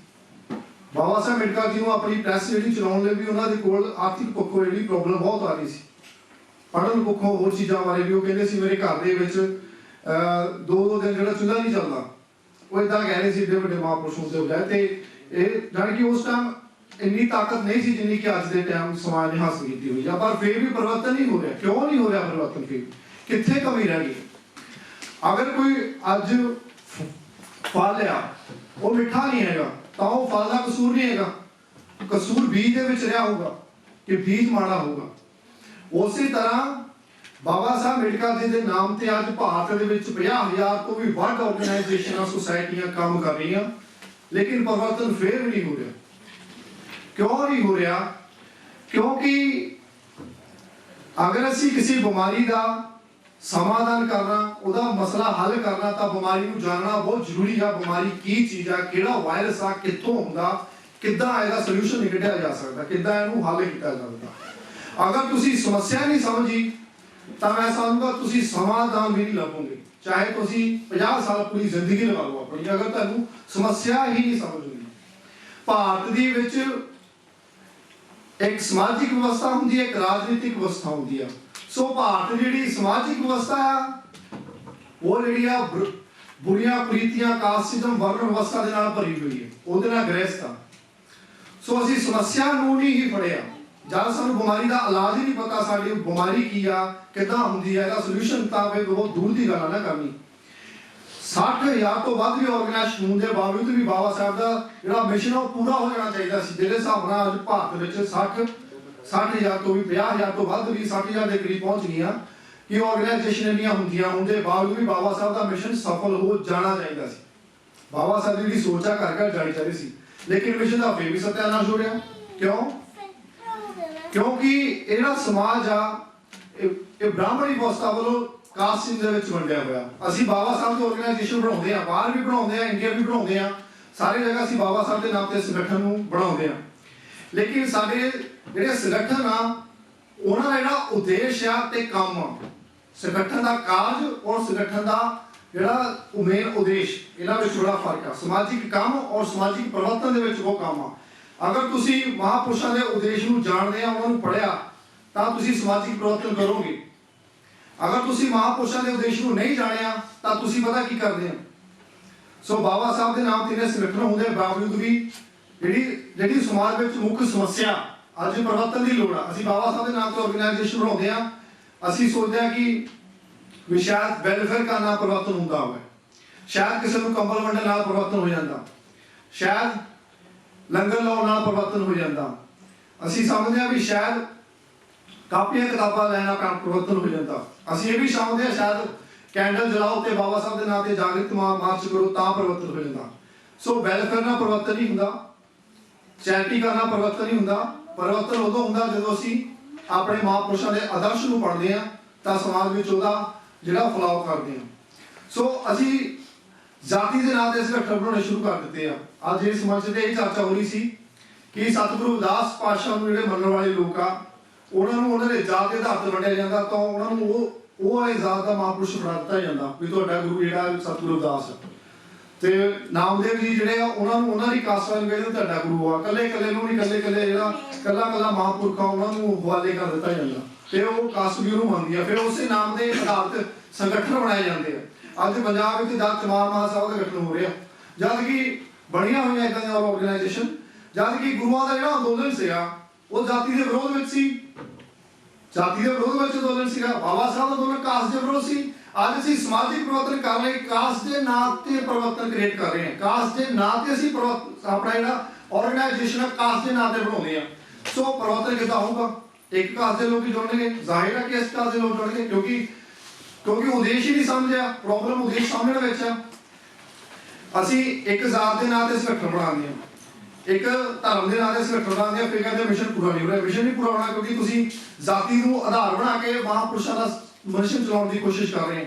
Speaker 8: ਬਾਬਾ ਸਾਹਿਬ ਅੰਬੇਡਕਰ ਜੀ ਨੂੰ ਆਪਣੀ ਪ੍ਰੈਸ ਜਿਹੜੀ ਚਲਾਉਣ ਲਈ ਵੀ ਉਹਨਾਂ ਦੇ ਕੋਲ ਆਰਥਿਕ ਪੱਖੋਂ ਜਿਹੜੀ ਪ੍ਰੋਬਲਮ ਬਹੁਤ ਆ ਰਹੀ ਸੀ। ਪੜ੍ਹਨ ਪੱਖੋਂ ਹੋਰ ਚੀਜ਼ਾਂ ਬਾਰੇ ਵੀ ਉਹ ਕਹਿੰਦੇ ਸੀ ਮੇਰੇ ਘਰ ਦੇ ਵਿੱਚ 2 ਦਿਨ ਜਿਹੜਾ ਚੁੱਲ੍ਹਾ ਨਹੀਂ ਚੱਲਦਾ। ਉਹ ਇਦਾਂ ਕਹਿ ਰਹੇ ਸੀ ਏਡੇ ਵੱਡੇ ਮਹਾਂਪੁਰਸ਼ ਹੁੰਦੇ ਹੋ ਜਾਏ ਤੇ ਇਹ ਜਾਣੀ ਕਿ ਉਸ ਟਾਈਮ ਇੰਨੀ ਤਾਕਤ ਨਹੀਂ ਸੀ ਜਿੰਨੀ ਕਿ ਅੱਜ ਦੇ ਟਾਈਮ ਸਮਾਜ ਨੇ ਹਾਸਲ ਕੀਤੀ ਹੋਈ ਆ। ਪਰ ਫਿਰ ਵੀ ਪਰਿਵਰਤਨ ਨਹੀਂ ਹੋ ਰਿਹਾ। ਕਿਉਂ ਨਹੀਂ ਹੋ ਰਿਹਾ ਪਰਿਵਰਤਨ? ਫਿਰ ਕਿੱਥੇ ਕਮੀ ਰਹਿ ਗਈ? ਅਗਰ ਕੋਈ ਅੱਜ ਫਲ ਆ ਉਹ ਮਿੱਠਾ ਨਹੀਂ ਹੈਗਾ ਤਾਂ ਉਹ ਫਲ ਦਾ ਕਸੂਰ ਨਹੀਂ ਹੈਗਾ, ਕਸੂਰ ਬੀਜ ਦੇ ਵਿੱਚ ਰਿਹਾ ਹੋਊਗਾ ਕਿ ਬੀਜ ਮਾੜਾ ਹੋਊਗਾ। ਉਸੇ ਤਰ੍ਹਾਂ ਬਾਬਾ ਸਾਹਿਬ ਅੰਬੇਡਕਰ ਜੀ ਦੇ ਨਾਮ ਤੇ ਅੱਜ ਭਾਰਤ ਦੇ ਵਿੱਚ 50,000 ਤੋਂ ਵੀ ਵੱਧ ਆਰਗੇਨਾਈਜੇਸ਼ਨਾਂ ਸੁਸਾਇਟੀਆਂ ਕੰਮ ਕਰ ਰਹੀਆਂ, ਲੇਕਿਨ ਪਰਿਵਰਤਨ ਫਿਰ ਵੀ ਨਹੀਂ ਹੋ ਰਿਹਾ। ਕਿਉਂ ਨਹੀਂ ਹੋ ਰਿਹਾ? ਕਿਉਂਕਿ ਅਗਰ ਅਸੀਂ ਕਿਸੇ ਬਿਮਾਰੀ ਦਾ ਸਮਾਧਾਨ ਕਰਨਾ, ਉਹਦਾ ਮਸਲਾ ਹੱਲ ਕਰਨਾ ਤਾਂ ਬਿਮਾਰੀ ਨੂੰ ਜਾਣਨਾ ਬਹੁਤ ਜ਼ਰੂਰੀ ਆ। ਬਿਮਾਰੀ ਕੀ ਚੀਜ਼ ਆ, ਕਿਹੜਾ ਵਾਇਰਸ ਆ, ਕਿੱਥੋਂ ਹੁੰਦਾ, ਕਿੱਦਾਂ ਇਹਦਾ ਸੋਲੂਸ਼ਨ ਨਿਕਲਿਆ ਜਾ ਸਕਦਾ, ਕਿੱਦਾਂ ਇਹਨੂੰ ਹੱਲ ਕੀਤਾ ਜਾ ਸਕਦਾ। ਅਗਰ ਤੁਸੀਂ ਸਮੱਸਿਆ ਨਹੀਂ ਸਮਝੀ ਤਾਂ ਮੈਂ ਸਮਝਦਾ ਤੁਸੀਂ ਸਮਾਧਾਨ ਵੀ ਨਹੀਂ ਲੱਭੋਗੇ। ਚਾਹੇ ਤੁਸੀਂ 50 ਸਾਲ ਪੂਰੀ ਜ਼ਿੰਦਗੀ ਲਗਾ ਲਓ ਆਪਣੀ, ਅਗਰ ਤੁਹਾਨੂੰ ਸਮੱਸਿਆ ਹੀ ਨਹੀਂ ਸਮਝੋਗੇ। ਭਾਰਤ ਦੇ ਵਿੱਚ ਇੱਕ ਸਮਾਜਿਕ ਵਿਵਸਥਾ ਹੁੰਦੀ ਹੈ, ਇੱਕ ਰਾਜਨੀਤਿਕ ਵਿਵਸਥਾ ਹੁੰਦੀ ਆ। ਸੋ ਭਾਰਤ ਜਿਹੜੀ ਸਮਾਜਿਕ ਵਿਵਸਥਾ ਆ ਉਹ ਜਿਹੜੀ ਆ ਬੁਰੀਆਂ ਕੁਰੀਤੀਆਂ, ਕਾਸਟਿਜ਼ਮ, ਵਰਨ ਵਿਵਸਥਾ ਦੇ ਨਾਲ ਭਰੀ ਹੋਈ ਹੈ, ਉਹਦੇ ਨਾਲ ਗ੍ਰਸਤ ਆ। ਸੋ ਅਸੀਂ ਸਮੱਸਿਆ ਨੂੰ ਨਹੀਂ ਹੀ ਫੜਿਆ। ਜਦ ਸਾਨੂੰ ਬਿਮਾਰੀ ਦਾ ਇਲਾਜ ਹੀ ਨਹੀਂ ਪਤਾ, ਸਾਡੀ ਬਿਮਾਰੀ ਕੀ ਆ, ਕਿੱਦਾਂ ਹੁੰਦੀ ਹੈ, ਇਹਦਾ ਸੋਲੂਸ਼ਨ ਤਾਂ ਫਿਰ ਬਹੁਤ ਦੂਰ ਦੀ ਗੱਲ ਆ ਨਾ ਕਰਨੀ। 60,000 ਤੋਂ ਵੱਧ ਵੀ ਆਰਗੇਨਾਈਜ਼ੇਸ਼ਨ ਹੋਣ ਦੇ ਬਾਵਜੂਦ ਵੀ ਬਾਬਾ ਸਾਹਿਬ ਦਾ ਜਿਹੜਾ ਮਿਸ਼ਨ ਉਹ ਪੂਰਾ ਹੋ ਜਾਣਾ ਚਾਹੀਦਾ ਸੀ। ਜਿਹੜੇ ਹਿਸਾਬ ਨਾਲ ਅੱਜ ਭਾਰਤ ਵਿੱਚ 60,000 ਤੋਂ ਵੀ 50,000 ਤੋਂ ਵੱਧ ਵੀ 60,000 ਦੇ ਕਰੀਬ ਪਹੁੰਚ ਗਈਆਂ ਕਿ ਆਰਗੇਨਾਈਜੇਸ਼ਨ ਇੰਨੀਆਂ ਹੁੰਦੀਆਂ ਹੋਣ ਦੇ ਬਾਵਜੂਦ ਵੀ ਬਾਬਾ ਸਾਹਿਬ ਦਾ ਮਿਸ਼ਨ ਸਫਲ ਹੋ ਜਾਣਾ ਚਾਹੀਦਾ ਸੀ। ਬਾਬਾ ਸਾਹਿਬ ਦੀ ਜਿਹੜੀ ਸੋਚ ਆ ਘਰ ਘਰ ਜਾਣੀ ਚਾਹੀਦੀ ਸੀ, ਲੇਕਿਨ ਮਿਸ਼ਨ ਦਾ ਫੇਰ ਵੀ ਸਤਿਆਨਾਸ਼ ਹੋ ਰਿਹਾ। ਕਿਉਂ? ਕਿਉਂਕਿ ਇਹ ਜਿਹੜਾ ਸਮਾਜ ਆ ਇਹ ਬ੍ਰਾਹਮਣੀ ਵਿਵਸਥਾ ਵੱਲੋਂ ਕਾਸਟਿਜ਼ਮ ਦੇ ਵਿੱਚ ਵੰਡਿਆ ਹੋਇਆ। ਅਸੀਂ ਬਾਬਾ ਸਾਹਿਬ ਦੀ ਆਰਗੇਨਾਈਜੇਸ਼ਨ ਬਣਾਉਂਦੇ ਆ, ਬਾਹਰ ਵੀ ਬਣਾਉਂਦੇ ਆ, ਇੰਡੀਆ ਵੀ ਬਣਾਉਂਦੇ ਆ, ਸਾਰੀ ਜਗ੍ਹਾ ਅਸੀਂ ਬਾਬਾ ਸਾਹਿਬ ਦੇ ਨਾਮ ਤੇ ਸੰਗਠਨ ਨੂੰ ਬਣਾਉਂਦੇ ਆ। ਲੇਕਿਨ ਸਾਡੇ ਜਿਹੜੇ ਸੰਗਠਨ ਆ ਉਹਨਾਂ ਦਾ ਜਿਹੜਾ ਉਦੇਸ਼ ਆ ਤੇ ਕੰਮ ਆ, ਸੰਗਠਨ ਦਾ ਕਾਰਜ ਔਰ ਸੰਗਠਨ ਦਾ ਜਿਹੜਾ ਮੇਨ ਉਦੇਸ਼, ਇਹਨਾਂ ਵਿੱਚ ਬੜਾ ਫਰਕ ਆ। ਸਮਾਜਿਕ ਕੰਮ ਔਰ ਸਮਾਜਿਕ ਪਰਿਵਰਤਨ ਦੇ ਵਿੱਚ ਉਹ ਕੰਮ ਆ। ਅਗਰ ਤੁਸੀਂ ਮਹਾਂਪੁਰਸ਼ਾਂ ਦੇ ਉਦੇਸ਼ ਨੂੰ ਜਾਣਦੇ ਆ, ਉਹਨਾਂ ਨੂੰ ਪੜ੍ਹਿਆ ਤਾਂ ਤੁਸੀਂ ਸਮਾਜਿਕ ਪਰਿਵਰਤਨ ਕਰੋਗੇ। ਅਗਰ ਤੁਸੀਂ ਮਹਾਂਪੁਰਸ਼ਾਂ ਦੇ ਉਦੇਸ਼ ਨੂੰ ਨਹੀਂ ਜਾਣਿਆ ਤਾਂ ਤੁਸੀਂ ਪਤਾ ਕੀ ਕਰਦੇ ਆ। ਸੋ ਬਾਬਾ ਸਾਹਿਬ ਦੇ ਨਾਮ ਤੇ ਸੰਗਠਨ ਹੁੰਦੇ ਬਾਵਜੂਦ ਵੀ ਜਿਹੜੀ ਸਮਾਜ ਵਿੱਚ ਮੁੱਖ ਸਮੱਸਿਆ ਅੱਜ ਪਰਿਵਰਤਨ ਦੀ ਲੋੜ ਆ। ਅਸੀਂ ਬਾਬਾ ਸਾਹਿਬ ਦੇ ਨਾਮ ਤੇ ਆਰਗੇਨਾਈਜੇਸ਼ਨ ਬਣਾਉਂਦੇ ਆ, ਅਸੀਂ ਸੋਚਦੇ ਆ ਕਿ ਵੀ ਸ਼ਾਇਦ ਵੈਲਫੇਅਰ ਕਰਨਾ ਪਰਿਵਰਤਨ ਹੁੰਦਾ ਹੋਵੇ, ਸ਼ਾਇਦ ਕਿਸੇ ਨੂੰ ਕੰਬਲ ਵੰਡਣ ਨਾਲ ਪਰਿਵਰਤਨ ਹੋ ਜਾਂਦਾ, ਸ਼ਾਇਦ ਲੰਗਰ ਲਾਉਣ ਨਾਲ ਪਰਿਵਰਤਨ ਹੋ ਜਾਂਦਾ। ਅਸੀਂ ਸਮਝਦੇ ਆ ਵੀ ਸ਼ਾਇਦ ਕਾਪੀਆਂ ਕਿਤਾਬਾਂ ਲੈਣਾ ਪਰਿਵਰਤਨ ਹੋ ਜਾਂਦਾ। ਅਸੀਂ ਇਹ ਵੀ ਸਮਝਦੇ ਆ ਸ਼ਾਇਦ ਕੈਂਡਲ ਜਲਾਓ ਤੇ ਬਾਬਾ ਸਾਹਿਬ ਦੇ ਨਾਮ ਤੇ ਜਾਗਰਿਤ ਮਾਰਚ ਕਰੋ ਤਾਂ ਪਰਿਵਰਤਨ ਹੋ ਜਾਂਦਾ। ਸੋ ਵੈਲਫੇਅਰ ਨਾਲ ਪਰਿਵਰਤਨ ਨਹੀਂ ਹੁੰਦਾ, ਚੈਰਿਟੀ ਕਰਨਾ ਪਰਿਵਰਤਨ ਨਹੀਂ ਹੁੰਦਾ। ਪਰਿਵਰਤਨ ਉਦੋਂ ਹੁੰਦਾ ਜਦੋਂ ਅਸੀਂ ਆਪਣੇ ਮਹਾਂਪੁਰਸ਼ਾਂ ਦੇ ਆਦਰਸ਼ ਨੂੰ ਪੜ੍ਹਦੇ ਆ ਤਾਂ ਸਮਾਜ ਵਿੱਚ ਉਹਦਾ ਜਿਹੜਾ ਫੈਲਾਅ ਕਰਦੇ ਆ। ਸੋ ਅਸੀਂ ਜਾਤੀ ਦੇ ਨਾਂ ਤੇ ਸੰਗਠਨ ਬਣਾਉਣੇ ਸ਼ੁਰੂ ਕਰ ਦਿੱਤੇ ਆ। ਅੱਜ ਇਸ ਮੰਚ ਤੇ ਇਹ ਚਰਚਾ ਹੋ ਰਹੀ ਸੀ ਕਿ ਸਤਿਗੁਰੂ ਰਵਿਦਾਸ ਪਾਤਸ਼ਾਹ ਨੂੰ ਜਿਹੜੇ ਮੰਨਣ ਵਾਲੇ ਲੋਕ ਆ ਉਹਨਾਂ ਨੂੰ ਉਹਨਾਂ ਦੇ ਜਾਤ ਦੇ ਆਧਾਰ ਤੇ ਵੰਡਿਆ ਜਾਂਦਾ ਤਾਂ ਉਹਨਾਂ ਨੂੰ ਉਹ ਵਾਲੇ ਜਾਤ ਦਾ ਮਹਾਂਪੁਰਸ਼ ਬਣਾ ਦਿੱਤਾ ਜਾਂਦਾ ਵੀ ਤੁਹਾਡਾ ਗੁਰੂ ਜਿਹੜਾ ਸਤਿਗੁਰੂ ਰਵਿਦਾਸ ਤੇ ਨਾਮਦੇਵ ਜੀ ਜਿਹੜੇ ਆ ਉਹਨਾਂ ਨੂੰ ਉਹਨਾਂ ਦੀ ਕਾਸਟ ਵਾਲੇ ਕਹਿੰਦੇ ਤੁਹਾਡਾ ਗੁਰੂ ਆ। ਕੱਲੇ ਨੂੰ ਨਹੀਂ, ਕੱਲੇ ਜਿਹੜਾ ਕੱਲਾ ਮਹਾਂਪੁਰਖ ਆ ਉਹਨਾਂ ਨੂੰ ਹਵਾਲੇ ਕਰ ਦਿੱਤਾ ਜਾਂਦਾ ਤੇ ਉਹ ਕਾਸਟ ਵੀ ਉਹਨੂੰ ਮੰਨਦੀ ਆ। ਫਿਰ ਉਸੇ ਨਾਮ ਦੇ ਆਧਾਰ ਤੇ ਸੰਗਠਨ ਬਣਾਏ ਜਾਂਦੇ ਆ। ਅੱਜ ਪੰਜਾਬ ਵਿੱਚ ਜਦ ਚਮਾਰ ਮਹਾਸਭਾ ਦਾ ਗਠਨ ਹੋ ਰਿਹਾ, ਜਦ ਕਿ ਬਣੀਆਂ ਹੋਈਆਂ ਇਦਾਂ ਦੀਆਂ ਆਰਗੇਨਾਈਜੇਸ਼ਨ, ਜਦ ਕਿ ਗੁਰੂਆਂ ਦਾ ਜਿਹੜਾ ਅੰਦੋਲਨ ਸੀਗਾ ਉਹ ਜਾਤੀ ਦੇ ਵਿਰੋਧ ਵਿੱਚ ਸੀ, ਜਾਤੀ ਦੇ ਵਿਰੋਧ ਵਿੱਚ ਅੰਦੋਲਨ ਸੀਗਾ। ਬਾਬਾ ਸਾਹਿਬ ਦਾ ਅੰਦੋਲਨ ਕਾਸਟ ਦੇ ਵਿਰੋਧ ਸੀ। ਅੱਜ ਅਸੀਂ ਸਮਾਜਿਕ ਪਰਿਵਰਤਨ ਕਰਨ ਲਈ ਕਾਸਟ ਦੇ ਨਾਂ ਤੇ ਪਰਿਵਰਤਨ ਕ੍ਰੀਏਟ ਕਰ ਰਹੇ ਹਾਂ। ਕਾਸਟ ਦੇ ਨਾਂ ਤੇ ਅਸੀਂ ਆਪਣਾ ਜਿਹੜਾ ਆਰਗੇਨਾਈਜੇਸ਼ਨ ਹੈ ਕਾਸਟ ਦੇ ਨਾਂ ਤੇ ਬਣਾਉਂਦੇ ਆ। ਸੋ ਪਰਿਵਰਤਨ ਕਿੱਦਾਂ ਹੋਊਗਾ? ਇੱਕ ਕਾਸਟ ਦੇ ਲੋਕ ਹੀ ਜੁੜਨਗੇ, ਜ਼ਾਹਿਰ ਹੈ ਕਿ ਇਸ ਕਾਸਟ ਦੇ ਲੋਕ ਜੁੜਨਗੇ, ਕਿਉਂਕਿ ਉਦੇਸ਼ ਹੀ ਨਹੀਂ ਸਮਝਿਆ। ਪ੍ਰੋਬਲਮ ਉਦੇਸ਼ ਸਮਝਣ ਵਿੱਚ ਆ। ਅਸੀਂ ਇੱਕ ਜ਼ਾਤ ਦੇ ਨਾਂ ਤੇ ਸੰਗਠਨ ਬਣਾਉਂਦੇ ਹਾਂ, ਇੱਕ ਧਰਮ ਦੇ ਨਾਂ ਤੇ ਸੰਗਠਨ ਬਣਾਉਂਦੇ ਹਾਂ, ਫਿਰ ਕਹਿੰਦੇ ਮਿਸ਼ਨ ਪੂਰਾ ਨਹੀਂ ਹੋ ਰਿਹਾ। ਮਿਸ਼ਨ ਨਹੀਂ ਪੂਰਾ ਹੋਣਾ ਕਿਉਂਕਿ ਤੁਸੀਂ ਜ਼ਾਤੀ ਨੂੰ ਆਧਾਰ ਬਣਾ ਕੇ ਮਹਾਂਪੁਰਸ਼ਾਂ ਦਾ ਮਿਸ਼ਨ ਚਲਾਉਣ ਦੀ ਕੋਸ਼ਿਸ਼ ਕਰ ਰਹੇ ਹੋ।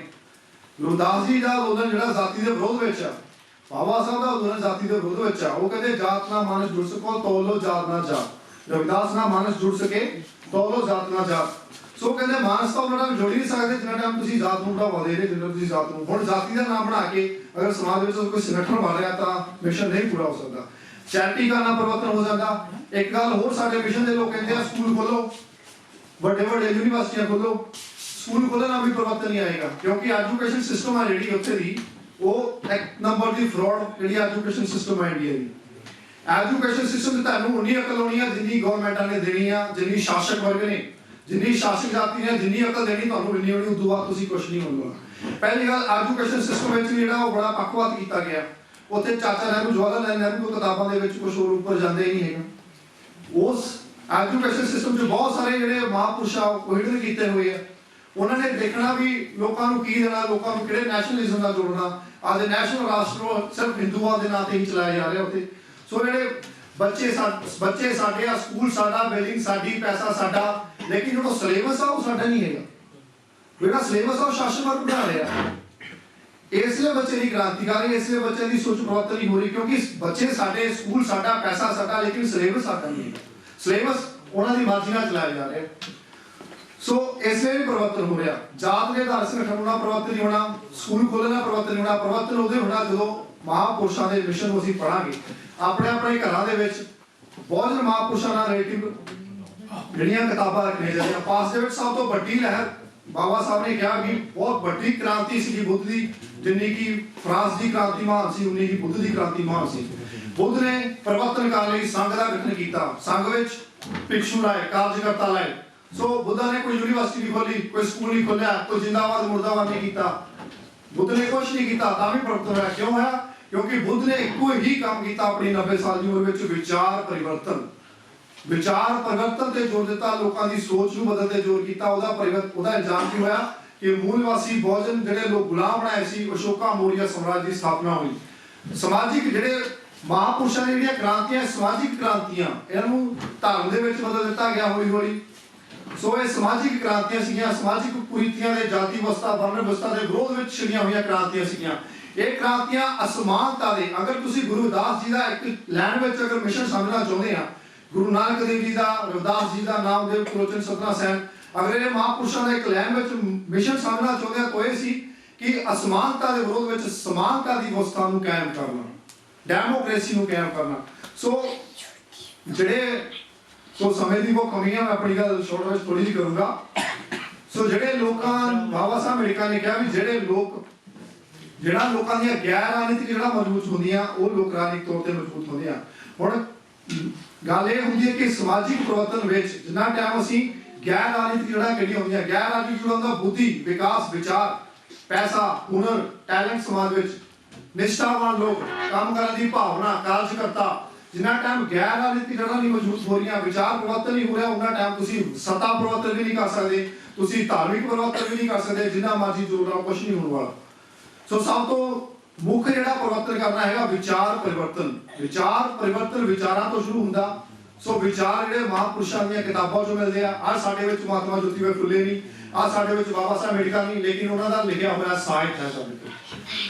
Speaker 8: ਗੁਰਦਾਸ ਜੀ ਦਾ ਅੰਦੋਲਨ ਜਿਹੜਾ ਜ਼ਾਤੀ ਦੇ ਵਿਰੋਧ ਵਿੱਚ ਆ, ਬਾਬਾ ਸਾਹਿਬ ਦਾ ਅੰਦੋਲਨ ਜ਼ਾਤੀ ਦੇ ਵਿਰੋਧ ਵਿੱਚ ਆ। ਉਹ ਕਹਿੰਦੇ ਜਾਤ ਨਾ ਮਾਨਸ ਜੁੜ ਸਕੋ ਤੋਲੋ ਜਾਤ ਨਾ ਜਾਤ। ਰਵਿਦਾਸ ਨਾ ਮਾਨਸ ਜੁੜ ਸਕੇ ਤੋਲੋ ਜਾਤ ਨਾ ਜਾਤ। ਸੋ ਕਹਿੰਦੇ ਮਾਨਸ ਤਾਂ ਉਹਨਾਂ ਨਾਲ ਜੋੜ ਨਹੀਂ ਸਕਦੇ ਜਿੰਨਾ ਟਾਈਮ ਤੁਸੀਂ ਜਾਤ ਨੂੰ ਬੜਾਵਾ ਦੇ ਰਹੇ, ਜਿੰਨਾ ਤੁਸੀਂ ਜਾਤ ਨੂੰ ਹੁਣ ਜ਼ਾਤੀ ਦਾ ਨਾਮ ਬਣਾ ਕੇ ਅਗਰ ਸਮਾਜ ਵਿੱਚ ਕੋਈ ਸੰਗਠਨ ਬਣ ਰਿਹਾ ਤਾਂ ਮਿਸ਼ਨ ਨਹੀਂ ਪੂਰਾ ਹੋ ਸਕਦਾ। ਚੈਰਿਟੀ ਦਾ ਨਾ ਪਰਿਵਰਤਨ ਹੋ ਜਾਂਦਾ। ਇੱਕ ਗੱਲ ਹੋਰ, ਸਾਡੇ ਮਿਸ਼ਨ ਦੇ ਲੋਕ ਕਹਿੰਦੇ ਆ ਸਕੂਲ ਖੋਲੋ, ਵੱਡੇ ਵੱਡੇ ਯੂਨੀਵਰਸਿਟੀਆਂ ਖੋਲੋ। ਸਕੂਲ ਖੋਲ੍ਹਣ ਨਾਲ ਵੀ ਪਰਿਵਰਤਨ ਨਹੀਂ ਆਏਗਾ ਕਿਉਂਕਿ ਐਜੂਕੇਸ਼ਨ ਸਿਸਟਮ ਆ ਜਿਹੜੀ ਉੱਥੇ ਦੀ ਉਹ ਇੱਕ ਨੰਬਰ ਦੀ ਫਰਾਡ ਜਿਹੜੀ ਐਜੂਕੇਸ਼ਨ ਸਿਸਟਮ ਹੈ ਇੰਡੀਆ ਦੀ। ਐਜੂਕੇਸ਼ਨ ਸਿਸਟਮ ਤੇ ਤੁਹਾਨੂੰ ਉਨੀ ਅਕਲ ਹੋਣੀ ਆ ਜਿੰਨੀ ਗਵਰਨਮੈਂਟਾਂ ਨੇ ਦੇਣੀ ਆ, ਜਿੰਨੀ ਸ਼ਾਸਕ ਵਰਗ ਨੇ, ਜਿੰਨੀ ਸ਼ਾਸਕ ਜਾਤੀ ਨੇ ਜਿੰਨੀ ਅਕਲ ਦੇਣੀ ਤੁਹਾਨੂੰ ਇੰਨੀ ਹੋਣੀ। ਉਦੋਂ ਬਾਅਦ ਤੁਸੀਂ ਕੁਝ ਨਹੀਂ ਹੋਣਾ। ਪਹਿਲੀ ਗੱਲ ਐਜੂਕੇਸ਼ਨ ਸਿਸਟਮ ਵਿੱਚ ਜਿਹੜਾ ਉਹ ਬੜਾ ਪੱਖਪਾਤ ਕੀਤਾ ਗਿਆ। ਉੱਥੇ ਚਾਚਾ ਨਹਿਰੂ, ਜਵਾਹਰ ਲਾਲ ਨਹਿਰੂ ਕੋ ਕਿਤਾਬਾਂ ਦੇ ਵਿੱਚ ਕੁਝ ਹੋਰ ਉੱਪਰ ਜਾਂਦੇ ਹੀ ਨਹੀਂ ਹੈਗਾ। ਉਸ ਐਜੂਕੇਸ਼ਨ ਸਿਸਟਮ 'ਚ ਬਹੁਤ ਸਾਰੇ ਜਿਹੜੇ ਮਹਾਂਪੁਰਸ਼ ਆ ਉਹ ਹਿਡਨ ਕੀਤੇ ਹੋਏ ਆ। ਉਹਨਾਂ ਨੇ ਦੇਖਣਾ ਵੀ ਲੋਕਾਂ ਨੂੰ ਕੀ ਦੇਣਾ, ਲੋਕਾਂ ਨੂੰ ਕਿਹੜੇ ਨੈਸ਼ਨਲਿਜ਼ਮ ਨਾਲ ਜੋੜਨਾ। ਅੱਜ ਨੈਸ਼ਨਲ ਰਾਸ਼ਟਰ ਸਿਰਫ ਹਿੰਦੂਆਂ ਦੇ ਨਾਂ ਤੇ ਹੀ ਚਲਾਇਆ ਜਾ ਰਿਹਾ ਉੱਥੇ। ਸੋ ਜਿਹੜੇ ਬੱਚੇ ਸਾਡੇ ਆ, ਸਕੂਲ ਸਾਡਾ, ਬਿਲਡਿੰਗ ਸਾਡੀ, ਪੈਸਾ ਸਾਡਾ, ਲੇਕਿਨ ਜਿਹੜਾ ਸਿਲੇਬਸ ਆ ਉਹ ਸਾਡਾ ਨਹੀਂ ਹੈਗਾ। ਜਿਹੜਾ ਸਿਲੇਬਸ ਆ ਉਹ ਸ਼ਾਸਨ ਵਰਗ ਬਣਾ ਰਿਹਾ। ਇਸ ਲਈ ਬੱਚੇ ਦੀ ਕ੍ਰਾਂਤੀ ਕਰ ਰਹੀ, ਇਸ ਲਈ ਬੱਚਿਆਂ ਦੀ ਸੋਚ ਪਰਿਵਰਤਨ ਨਹੀਂ ਹੋ ਰਹੀ ਕਿਉਂਕਿ ਬੱਚੇ ਸਾਡੇ, ਸਕੂਲ ਸਾਡਾ, ਪੈਸਾ ਸਾਡਾ, ਲੇਕਿਨ ਸਿਲੇਬਸ ਸਾਡਾ ਨਹੀਂ ਹੈ। ਸਿਲੇਬਸ ਉਹਨਾਂ ਦੀ ਮਰਜ਼ੀ ਨਾਲ ਚਲਾਇਆ ਜਾ ਰਿਹਾ। ਸੋ ਇਸ ਲਈ ਵੀ ਪਰਿਵਰਤਨ ਹੋ ਰਿਹਾ। ਜਾਤ ਦੇ ਆਧਾਰ ਸੰਗਠਨ ਹੋਣਾ ਪਰਿਵਰਤਨ ਨਹੀਂ ਹੋਣਾ, ਸਕੂਲ ਖੋਲ੍ਹਣਾ ਪਰਿਵਰਤਨ ਨਹੀਂ ਹੋਣਾ। ਪਰਿਵਰਤਨ ਉਹਦੇ ਹੋਣਾ ਜਦੋਂ ਮਹਾਂਪੁਰਸ਼ਾਂ ਦੇ ਮਿਸ਼ਨ ਨੂੰ ਅਸੀਂ ਪੜਾਂਗੇ ਆਪਣੇ ਆਪਣੇ ਘਰਾਂ ਦੇ ਵਿੱਚ। ਬਹੁਤ ਜਿਹੇ ਮਹਾਂਪੁਰਸ਼ਾਂ ਨਾਲ ਰਿਲੇਟਿਵ ਜਿਹੜੀਆਂ ਕਿਤਾਬਾਂ ਰੱਖਣੀਆਂ ਚਾਹੀਦੀਆਂ। ਪਾਸ ਦੇ ਵਿੱਚ ਸਭ ਤੋਂ ਵੱਡੀ ਲਹਿਰ ਬਾਬਾ ਸਾਹਿਬ ਨੇ ਕਿਹਾ ਕਿ ਬਹੁਤ ਵੱਡੀ ਕ੍ਰਾਂਤੀ ਸੀ ਬੁੱਧ ਦੀ, ਜਿੰਨੀ ਕਿ ਫਰਾਂਸ ਦੀ ਕ੍ਰਾਂਤੀ ਮਹਾਨ ਸੀ ਉਨੀ ਹੀ ਬੁੱਧ ਦੀ ਕ੍ਰਾਂਤੀ ਮਹਾਨ ਸੀ। ਬੁੱਧ ਨੇ ਪਰਿਵਰਤਨ ਕਰਨ ਲਈ ਸੰਘ ਦਾ ਗਠਨ ਕੀਤਾ। ਸੰਘ ਵਿੱਚ ਭਿਕਸ਼ੂ ਲਾਏ, ਕਾਰਜਕਰਤਾ ਲਾਏ। ਸੋ ਬੁੱਧਾ ਨੇ ਕੋਈ ਯੂਨੀਵਰਸਿਟੀ ਨਹੀਂ ਖੋਲੀ, ਕੋਈ ਸਕੂਲ ਨਹੀਂ ਖੋਲਿਆ, ਕੋਈ ਜਿੰਦਾਬਾਦ ਮੁਰਦਾਬਾਦ ਨਹੀਂ ਕੀਤਾ। ਬੁੱਧ ਨੇ ਕੁਝ ਨਹੀਂ ਕੀਤਾ ਤਾਂ ਵੀ ਪਰਿਵਰਤਨ ਹੋਇਆ। ਕਿਉਂ ਹੋਇਆ? ਕਿਉਂਕਿ ਬੁੱਧ ਨੇ ਇੱਕੋ ਹੀ ਕੰਮ ਕੀਤਾ ਆਪਣੀ 90 ਸਾਲ ਦੀ ਉਮਰ ਵਿੱਚ, ਵਿਚਾਰ ਪਰਿਵਰਤਨ। ਵਿਚਾਰ ਪਰਿਵਰਤਨ ਤੇ ਜ਼ੋਰ ਦਿੱਤਾ, ਲੋਕਾਂ ਦੀ ਸੋਚ ਨੂੰ ਬਦਲਣ ਤੇ ਜ਼ੋਰ ਕੀਤਾ। ਉਹਦਾ ਇਲਜ਼ਾਮ ਕੀ ਹੋਇਆ ਕਿ ਮੂਲ ਨਿਵਾਸੀ ਬਹੁਜਨ ਜਿਹੜੇ ਲੋਕ ਗੁਲਾਮ ਬਣਾਏ ਸੀ, ਅਸ਼ੋਕਾ ਮੌਰੀਆ ਸਾਮਰਾਜ ਦੀ ਸਥਾਪਨਾ ਹੋਈ। ਸਮਾਜਿਕ ਜਿਹੜੇ ਮਹਾਂਪੁਰਸ਼ਾਂ ਦੀਆਂ ਜਿਹੜੀਆਂ ਕ੍ਰਾਂਤੀਆਂ, ਸਮਾਜਿਕ ਕ੍ਰਾਂਤੀਆਂ, ਇਹਨਾਂ ਨੂੰ ਧਰਮ ਦੇ ਵਿੱਚ ਬਦਲ ਦਿੱਤਾ ਗਿਆ ਹੌਲੀ ਹੌਲੀ। ਸੋ ਇਹ ਸਮਾਜਿਕ ਕ੍ਰਾਂਤੀਆਂ ਸੀਗੀਆਂ, ਸਮਾਜਿਕ ਕੁਰੀਤੀਆਂ ਦੇ, ਜਾਤੀ ਵਿਵਸਥਾ, ਵਰਨ ਵਿਵਸਥਾ ਦੇ ਵਿਰੋਧ ਵਿੱਚ ਛਿੜੀਆਂ ਹੋਈਆਂ ਕ੍ਰਾਂਤੀਆਂ ਸੀਗੀਆਂ। ਇਹ ਕ੍ਰਾਂਤੀਆਂ ਅਸਮਾਨਤਾ ਦੇ, ਅਗਰ ਤੁਸੀਂ ਗੁਰੂ ਰਵਿਦਾਸ ਜੀ ਦਾ ਇੱਕ ਲਾਈਨ ਵਿੱਚ ਅਗਰ ਮਿਸ਼ਨ ਸਮਝਣਾ ਚਾਹੁੰਦੇ ਆ, ਗੁਰੂ ਨਾਨਕ ਦੇਵ ਜੀ ਦਾ, ਰਵਿਦਾਸ ਜੀ ਦਾ, ਨਾਮਦੇਵ, ਤਿਰਲੋਚਨ, ਸਤਨਾਮ ਸੈਨ, ਅਗਰ ਇਹ ਮਹਾਂਪੁਰਸ਼ਾਂ ਦਾ ਇੱਕ ਲਾਈਨ ਵਿੱਚ ਮਿਸ਼ਨ ਸਮਝਣਾ ਚਾਹੁੰਦੇ ਆ ਤਾਂ ਇਹ ਸੀ ਕਿ ਅਸਮਾਨਤਾ ਦੇ ਵਿਰੋਧ ਵਿੱਚ ਸਮਾਨਤਾ ਦੀ ਵਿਵਸਥਾ ਨੂੰ ਕਾਇਮ ਕਰਨਾ, ਡੈਮੋਕ੍ਰੇਸੀ ਨੂੰ ਕਾਇਮ ਕਰਨਾ। ਸੋ ਸਮੇਂ ਦੀ ਬਹੁਤ ਕਮੀ ਹੈ, ਮੈਂ ਆਪਣੀ ਗੱਲ ਸ਼ੋਰਟ ਵਿੱਚ ਥੋੜੀ ਜਿਹੀ ਕਰੂੰਗਾ। ਸੋ ਜਿਹੜੇ ਲੋਕਾਂ, ਬਾਬਾ ਸਾਹਿਬ ਅਮਰੀਕਾ ਨੇ ਕਿਹਾ ਵੀ ਜਿਹੜਾ ਲੋਕਾਂ ਦੀਆਂ ਗੈਰ ਰਾਜਨੀਤਿਕ ਜਿਹੜਾ ਮਜ਼ਬੂਤ ਹੁੰਦੀਆਂ ਉਹ ਲੋਕ ਰਾਜਨੀਤਿਕ ਤੌਰ ਤੇ ਮਜ਼ਬੂਤ ਹੁੰਦੇ ਆ। ਹੁਣ ਗੱਲ ਇਹ ਹੁੰਦੀ ਹੈ ਕਿ ਸਮਾਜਿਕ ਪਰਿਵਰਤਨ ਵਿੱਚ ਜਿੰਨਾ ਟਾਈਮ ਅਸੀਂ ਗੈਰ ਰਾਜਨੀਤਿਕ ਜਿਹੜਾ ਕਿਹੜੀਆਂ ਹੁੰਦੀਆਂ, ਗੈਰ ਰਾਜਨੀਤਿਕ ਜਿਹੜਾ ਹੁੰਦਾ ਬੁੱਧੀ, ਵਿਕਾਸ, ਵਿਚਾਰ, ਪੈਸਾ, ਹੁਨਰ, ਟੈਲੈਂਟ, ਸਮਾਜ ਵਿੱਚ ਨਿਸ਼ਠਾਵਾਨ ਲੋਕ, ਕੰਮ ਕਰਨ ਦੀ ਭਾਵਨਾ, ਕਾਰਜਕਰਤਾ, ਜਿੰਨਾ ਟਾਈਮ ਗੈਰ ਰਾਜਨੀਤਿਕ ਜੜ੍ਹਾਂ ਨਹੀਂ ਮਜ਼ਬੂਤ ਹੋ ਰਹੀਆਂ, ਵਿਚਾਰ ਪਰਿਵਰਤਨ ਨਹੀਂ ਹੋ ਰਿਹਾ, ਉਹਨਾਂ ਟਾਈਮ ਤੁਸੀਂ ਸੱਤਾ ਪਰਿਵਰਤਨ ਵੀ ਨਹੀਂ ਕਰ ਸਕਦੇ, ਤੁਸੀਂ ਧਾਰਮਿਕ ਪਰਿਵਰਤਨ ਵੀ ਨਹੀਂ ਕਰ ਸਕਦੇ, ਜਿੰਨਾ ਮਰਜ਼ੀ ਜ਼ੋਰ ਨਾਲ ਕੁਝ ਨਹੀਂ ਹੋਣ ਵਾਲਾ। ਸੋ ਸਭ ਤੋਂ ਮੁੱਖ ਜਿਹੜਾ ਪਰਿਵਰਤਨ ਕਰਨਾ ਹੈਗਾ ਵਿਚਾਰ ਪਰਿਵਰਤਨ। ਵਿਚਾਰ ਪਰਿਵਰਤਨ ਵਿਚਾਰਾਂ ਤੋਂ ਸ਼ੁਰੂ ਹੁੰਦਾ। ਸੋ ਵਿਚਾਰ ਜਿਹੜੇ ਮਹਾਂਪੁਰਸ਼ਾਂ ਦੀਆਂ ਕਿਤਾਬਾਂ ਚੋਂ ਮਿਲਦੇ ਆ। ਅੱਜ ਸਾਡੇ ਵਿੱਚ ਮਹਾਤਮਾ ਜੋਤੀਬਾ ਫੁਲੇ ਨਹੀਂ, ਅੱਜ ਸਾਡੇ ਵਿੱਚ ਬਾਬਾ ਸਾਹਿਬ ਅਮਰੀਕਾ ਨਹੀਂ, ਲੇਕਿਨ ਉਹਨਾਂ ਦਾ ਲਿਖਿਆ ਹੋਇਆ ਸਾਹਿਤ ਹੈ ਸਾਡੇ ਕੋਲ।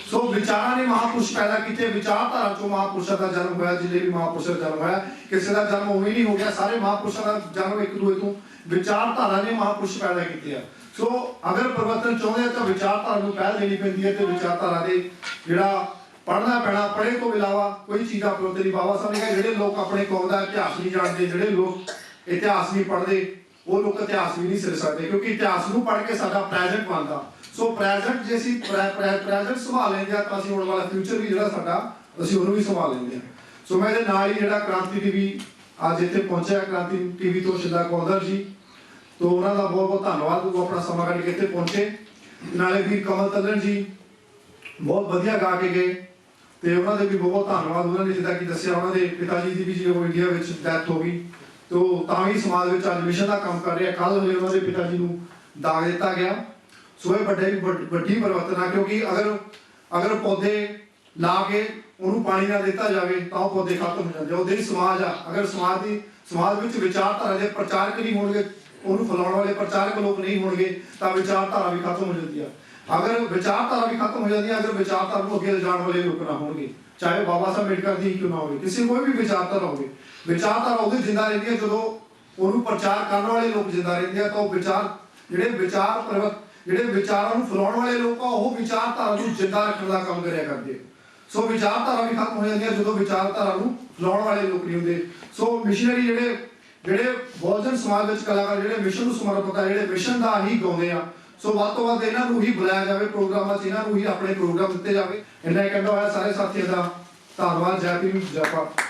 Speaker 8: ਸੋ ਵਿਚਾਰਾਂ ਨੇ ਮਹਾਂਪੁਰਸ਼ ਪੈਦਾ ਕੀਤੇ। ਵਿਚਾਰਧਾਰਾ ਚੋਂ ਮਹਾਂਪੁਰਸ਼ਾਂ ਦਾ ਜਨਮ ਹੋਇਆ। ਜਿੰਨੇ ਵੀ ਮਹਾਂਪੁਰਸ਼ਾਂ ਦਾ ਜਨਮ ਹੋਇਆ, ਕਿਸੇ ਦਾ ਜਨਮ ਉਵੇਂ ਨਹੀਂ ਹੋ ਗਿਆ, ਸਾਰੇ ਮਹਾਂਪੁਰਸ਼ਾਂ ਦਾ ਜਨਮ ਇੱਕ ਦੂਏ ਤੋਂ ਵਿਚਾਰਧਾਰਾ ਨੇ ਮਹਾਂਪੁਰਸ਼ ਪੈਦਾ ਕੀਤੇ ਆ। ਸੋ ਅਗਰ ਪਰਿਵਰਤਨ ਚਾਹੁੰਦੇ ਆ ਤਾਂ ਵਿਚਾਰਧਾਰਾ ਨੂੰ ਪਹਿਲ ਦੇਣੀ ਪੈਂਦੀ ਹੈ ਤੇ ਵਿਚਾਰਧਾਰਾ ਦੇ ਜਿਹੜਾ ਪੜ੍ਹਨਾ ਪੈਣਾ, ਪੜ੍ਹੇ ਤੋਂ ਇਲਾਵਾ ਕੋਈ ਚੀਜ਼ ਦਾ ਪਰਿਵਰਤਨ ਨਹੀਂ। ਬਾਬਾ ਸਾਹਿਬ ਨੇ ਕਿਹਾ ਜਿਹੜੇ ਲੋਕ ਆਪਣੇ ਕੌਮ ਦਾ ਇਤਿਹਾਸ ਨਹੀਂ ਜਾਣਦੇ, ਜਿਹੜੇ ਲੋਕ ਇਤਿਹਾਸ ਨਹੀਂ ਪੜ੍ਹਦੇ, ਉਹ ਲੋਕ ਇਤਿਹਾਸ ਵੀ ਨਹੀਂ ਸਿਰ ਸਕਦੇ, ਕਿਉਂਕਿ ਇਤਿਹਾਸ ਨੂੰ ਪੜ੍ਹ ਕੇ ਸਾਡਾ ਪ੍ਰੈਜ਼ੈਂਟ ਬਣਦਾ। ਸੋ ਪ੍ਰੈਜ਼ੈਂਟ ਜੇ ਅਸੀਂ ਪ੍ਰੈਜ਼ੈਂਟ ਸੰਭਾਲ ਲੈਂਦੇ ਆ ਤਾਂ ਅਸੀਂ ਆਉਣ ਵਾਲਾ ਫਿਊਚਰ ਵੀ ਜਿਹੜਾ ਸਾਡਾ ਅਸੀਂ ਉਹਨੂੰ ਵੀ ਸੰਭਾਲ ਲੈਂਦੇ ਆ। ਸੋ ਮੈਂ ਇਹਦੇ ਨਾਲ ਹੀ ਜਿਹੜਾ ਕ੍ਰਾਂਤੀ ਟੀਵੀ ਅੱਜ ਇੱਥੇ ਪਹੁੰਚਿਆ, ਕ੍ਰਾਂਤੀ ਟੀਵੀ ਤੋਂ ਸ਼ਿੰਦਾ ਕੌਂਦਰ ਜੀ, ਤੋਂ ਉਹਨਾਂ ਦਾ ਬਹੁਤ ਬਹੁਤ ਧੰਨਵਾਦ। ਉਹ ਆਪਣਾ ਸਮਾਂ ਕੱਢ ਕੇ ਇੱਥੇ ਪਹੁੰਚੇ। ਨਾਲੇ ਵੀਰ ਕਮਲ ਤੱਲਣ ਜੀ ਬਹੁਤ ਵਧੀਆ ਗਾ ਕੇ ਗਏ ਤੇ ਉਹਨਾਂ ਦੇ ਵੀ ਬਹੁਤ ਧੰਨਵਾਦ। ਉਹਨਾਂ ਨੇ ਜਿੱਦਾਂ ਕਿ ਦੱਸਿਆ ਉਹਨਾਂ ਦੇ ਪਿਤਾ ਜੀ ਦੀ ਵੀ ਜਦੋਂ ਇੰਡੀਆ ਵਿੱਚ ਡੈਥ ਹੋ ਗਈ ਤੋ ਤਾਂ ਹੀ ਸਮਾਜ ਵਿੱਚ ਅੱਜ ਮਿਸ਼ਨ ਦਾ ਕੰਮ ਕਰ ਰਿਹਾ। ਕੱਲ ਹੋਏ ਉਹਨਾਂ ਦੇ ਪਿਤਾ ਜੀ ਨੂੰ ਦਾਗ ਦਿੱਤਾ ਗਿਆ। ਸੋ ਇਹ ਵੱਡੀ ਪਰਿਵਰਤਨ ਆ, ਕਿਉਂਕਿ ਅਗਰ ਪੌਦੇ ਲਾ ਕੇ ਉਹਨੂੰ ਪਾਣੀ ਨਾ ਦਿੱਤਾ ਜਾਵੇ ਤਾਂ ਉਹ ਪੌਦੇ ਖਤਮ ਹੋ ਜਾਂਦੇ। ਉਹਦੇ ਹੀ ਸਮਾਜ ਆ, ਅਗਰ ਸਮਾਜ ਵਿੱਚ ਵਿਚਾਰਧਾਰਾ ਦੇ ਪ੍ਰਚਾਰਕ ਨਹੀਂ ਹੋਣਗੇ, ਉਹਨੂੰ ਫੈਲਾਉਣ ਵਾਲੇ ਪ੍ਰਚਾਰਕ ਲੋਕ ਨਹੀਂ ਹੋਣਗੇ ਤਾਂ ਵਿਚਾਰਧਾਰਾ ਵੀ ਖਤਮ ਹੋ ਜਾਂਦੀ ਆ। ਅਗਰ ਵਿਚਾਰਧਾਰਾ ਵੀ ਖਤਮ ਹੋ ਜਾਂਦੀ ਹੈ, ਅਗਰ ਵਿਚਾਰਧਾਰਾ ਨੂੰ ਅੱਗੇ ਲਿਜਾਣ ਵਾਲੇ ਲੋਕ ਨਾ ਹੋਣਗੇ, ਚਾਹੇ ਬਾਬਾ ਸਾਹਿਬ ਅੰਬੇਡਕਰ ਦੀ ਕਿਉਂ ਨਾ ਹੋਵੇ, ਕਿਸੇ ਕੋਈ ਵੀ ਵਿਚਾਰਧਾਰਾ ਹੋਵੇ, ਵਿਚਾਰਧਾਰਾ ਉਹਦੀ ਜਿੰਦਾ ਰਹਿੰਦੀ ਹੈ ਜਦੋਂ ਉਹਨੂੰ ਪ੍ਰਚਾਰ ਕਰਨ ਵਾਲੇ ਲੋਕ ਜਿੰਦਾ ਰਹਿੰਦੇ ਆ। ਤਾਂ ਉਹ ਜਿਹੜੇ ਵਿਚਾਰਾਂ ਨੂੰ ਫੈਲਾਉਣ ਵਾਲੇ ਲੋਕ ਆ ਉਹ ਵਿਚਾਰਧਾਰਾ ਨੂੰ ਜਿੰਦਾ ਰੱਖਣ ਦਾ ਕੰਮ ਕਰਿਆ ਕਰਦੇ ਆ। ਸੋ ਵਿਚਾਰਧਾਰਾ ਵੀ ਖਤਮ ਹੋ ਜਾਂਦੀ ਹੈ ਜਦੋਂ ਵਿਚਾਰਧਾਰਾ ਨੂੰ ਫੈਲਾਉਣ ਵਾਲੇ ਲੋਕ ਨਹੀਂ ਹੁੰਦੇ। ਸੋ ਮਿਸ਼ਨਰੀ ਜਿਹੜੇ ਬਹੁਜਨ ਸਮਾਜ ਵਿੱਚ ਕਲਾਕਾਰ ਜਿਹੜੇ ਮਿਸ਼ਨ ਨੂੰ ਸਮਰਪਿਤ ਆ, ਜਿਹੜੇ ਮਿਸ਼ਨ ਦਾ ਹੀ ਗਾਉਂਦੇ ਆ, ਸੋ ਵੱਧ ਤੋਂ ਵੱਧ ਇਹਨਾਂ ਨੂੰ ਹੀ ਬੁਲਾਇਆ ਜਾਵੇ ਪ੍ਰੋਗਰਾਮਾਂ 'ਚ, ਇਹਨਾਂ ਨੂੰ ਹੀ ਆਪਣੇ ਪ੍ਰੋਗਰਾਮ ਦਿੱਤੇ ਜਾਵੇ। ਇੰਨਾ ਹੀ ਕਹਿੰਦਾ ਹੋਇਆ ਸਾਰੇ ਸਾਥੀਆਂ ਦਾ ਧੰਨਵਾਦ। ਜੈ ਭੀਮ, ਜੈ ਭਾਰਤ।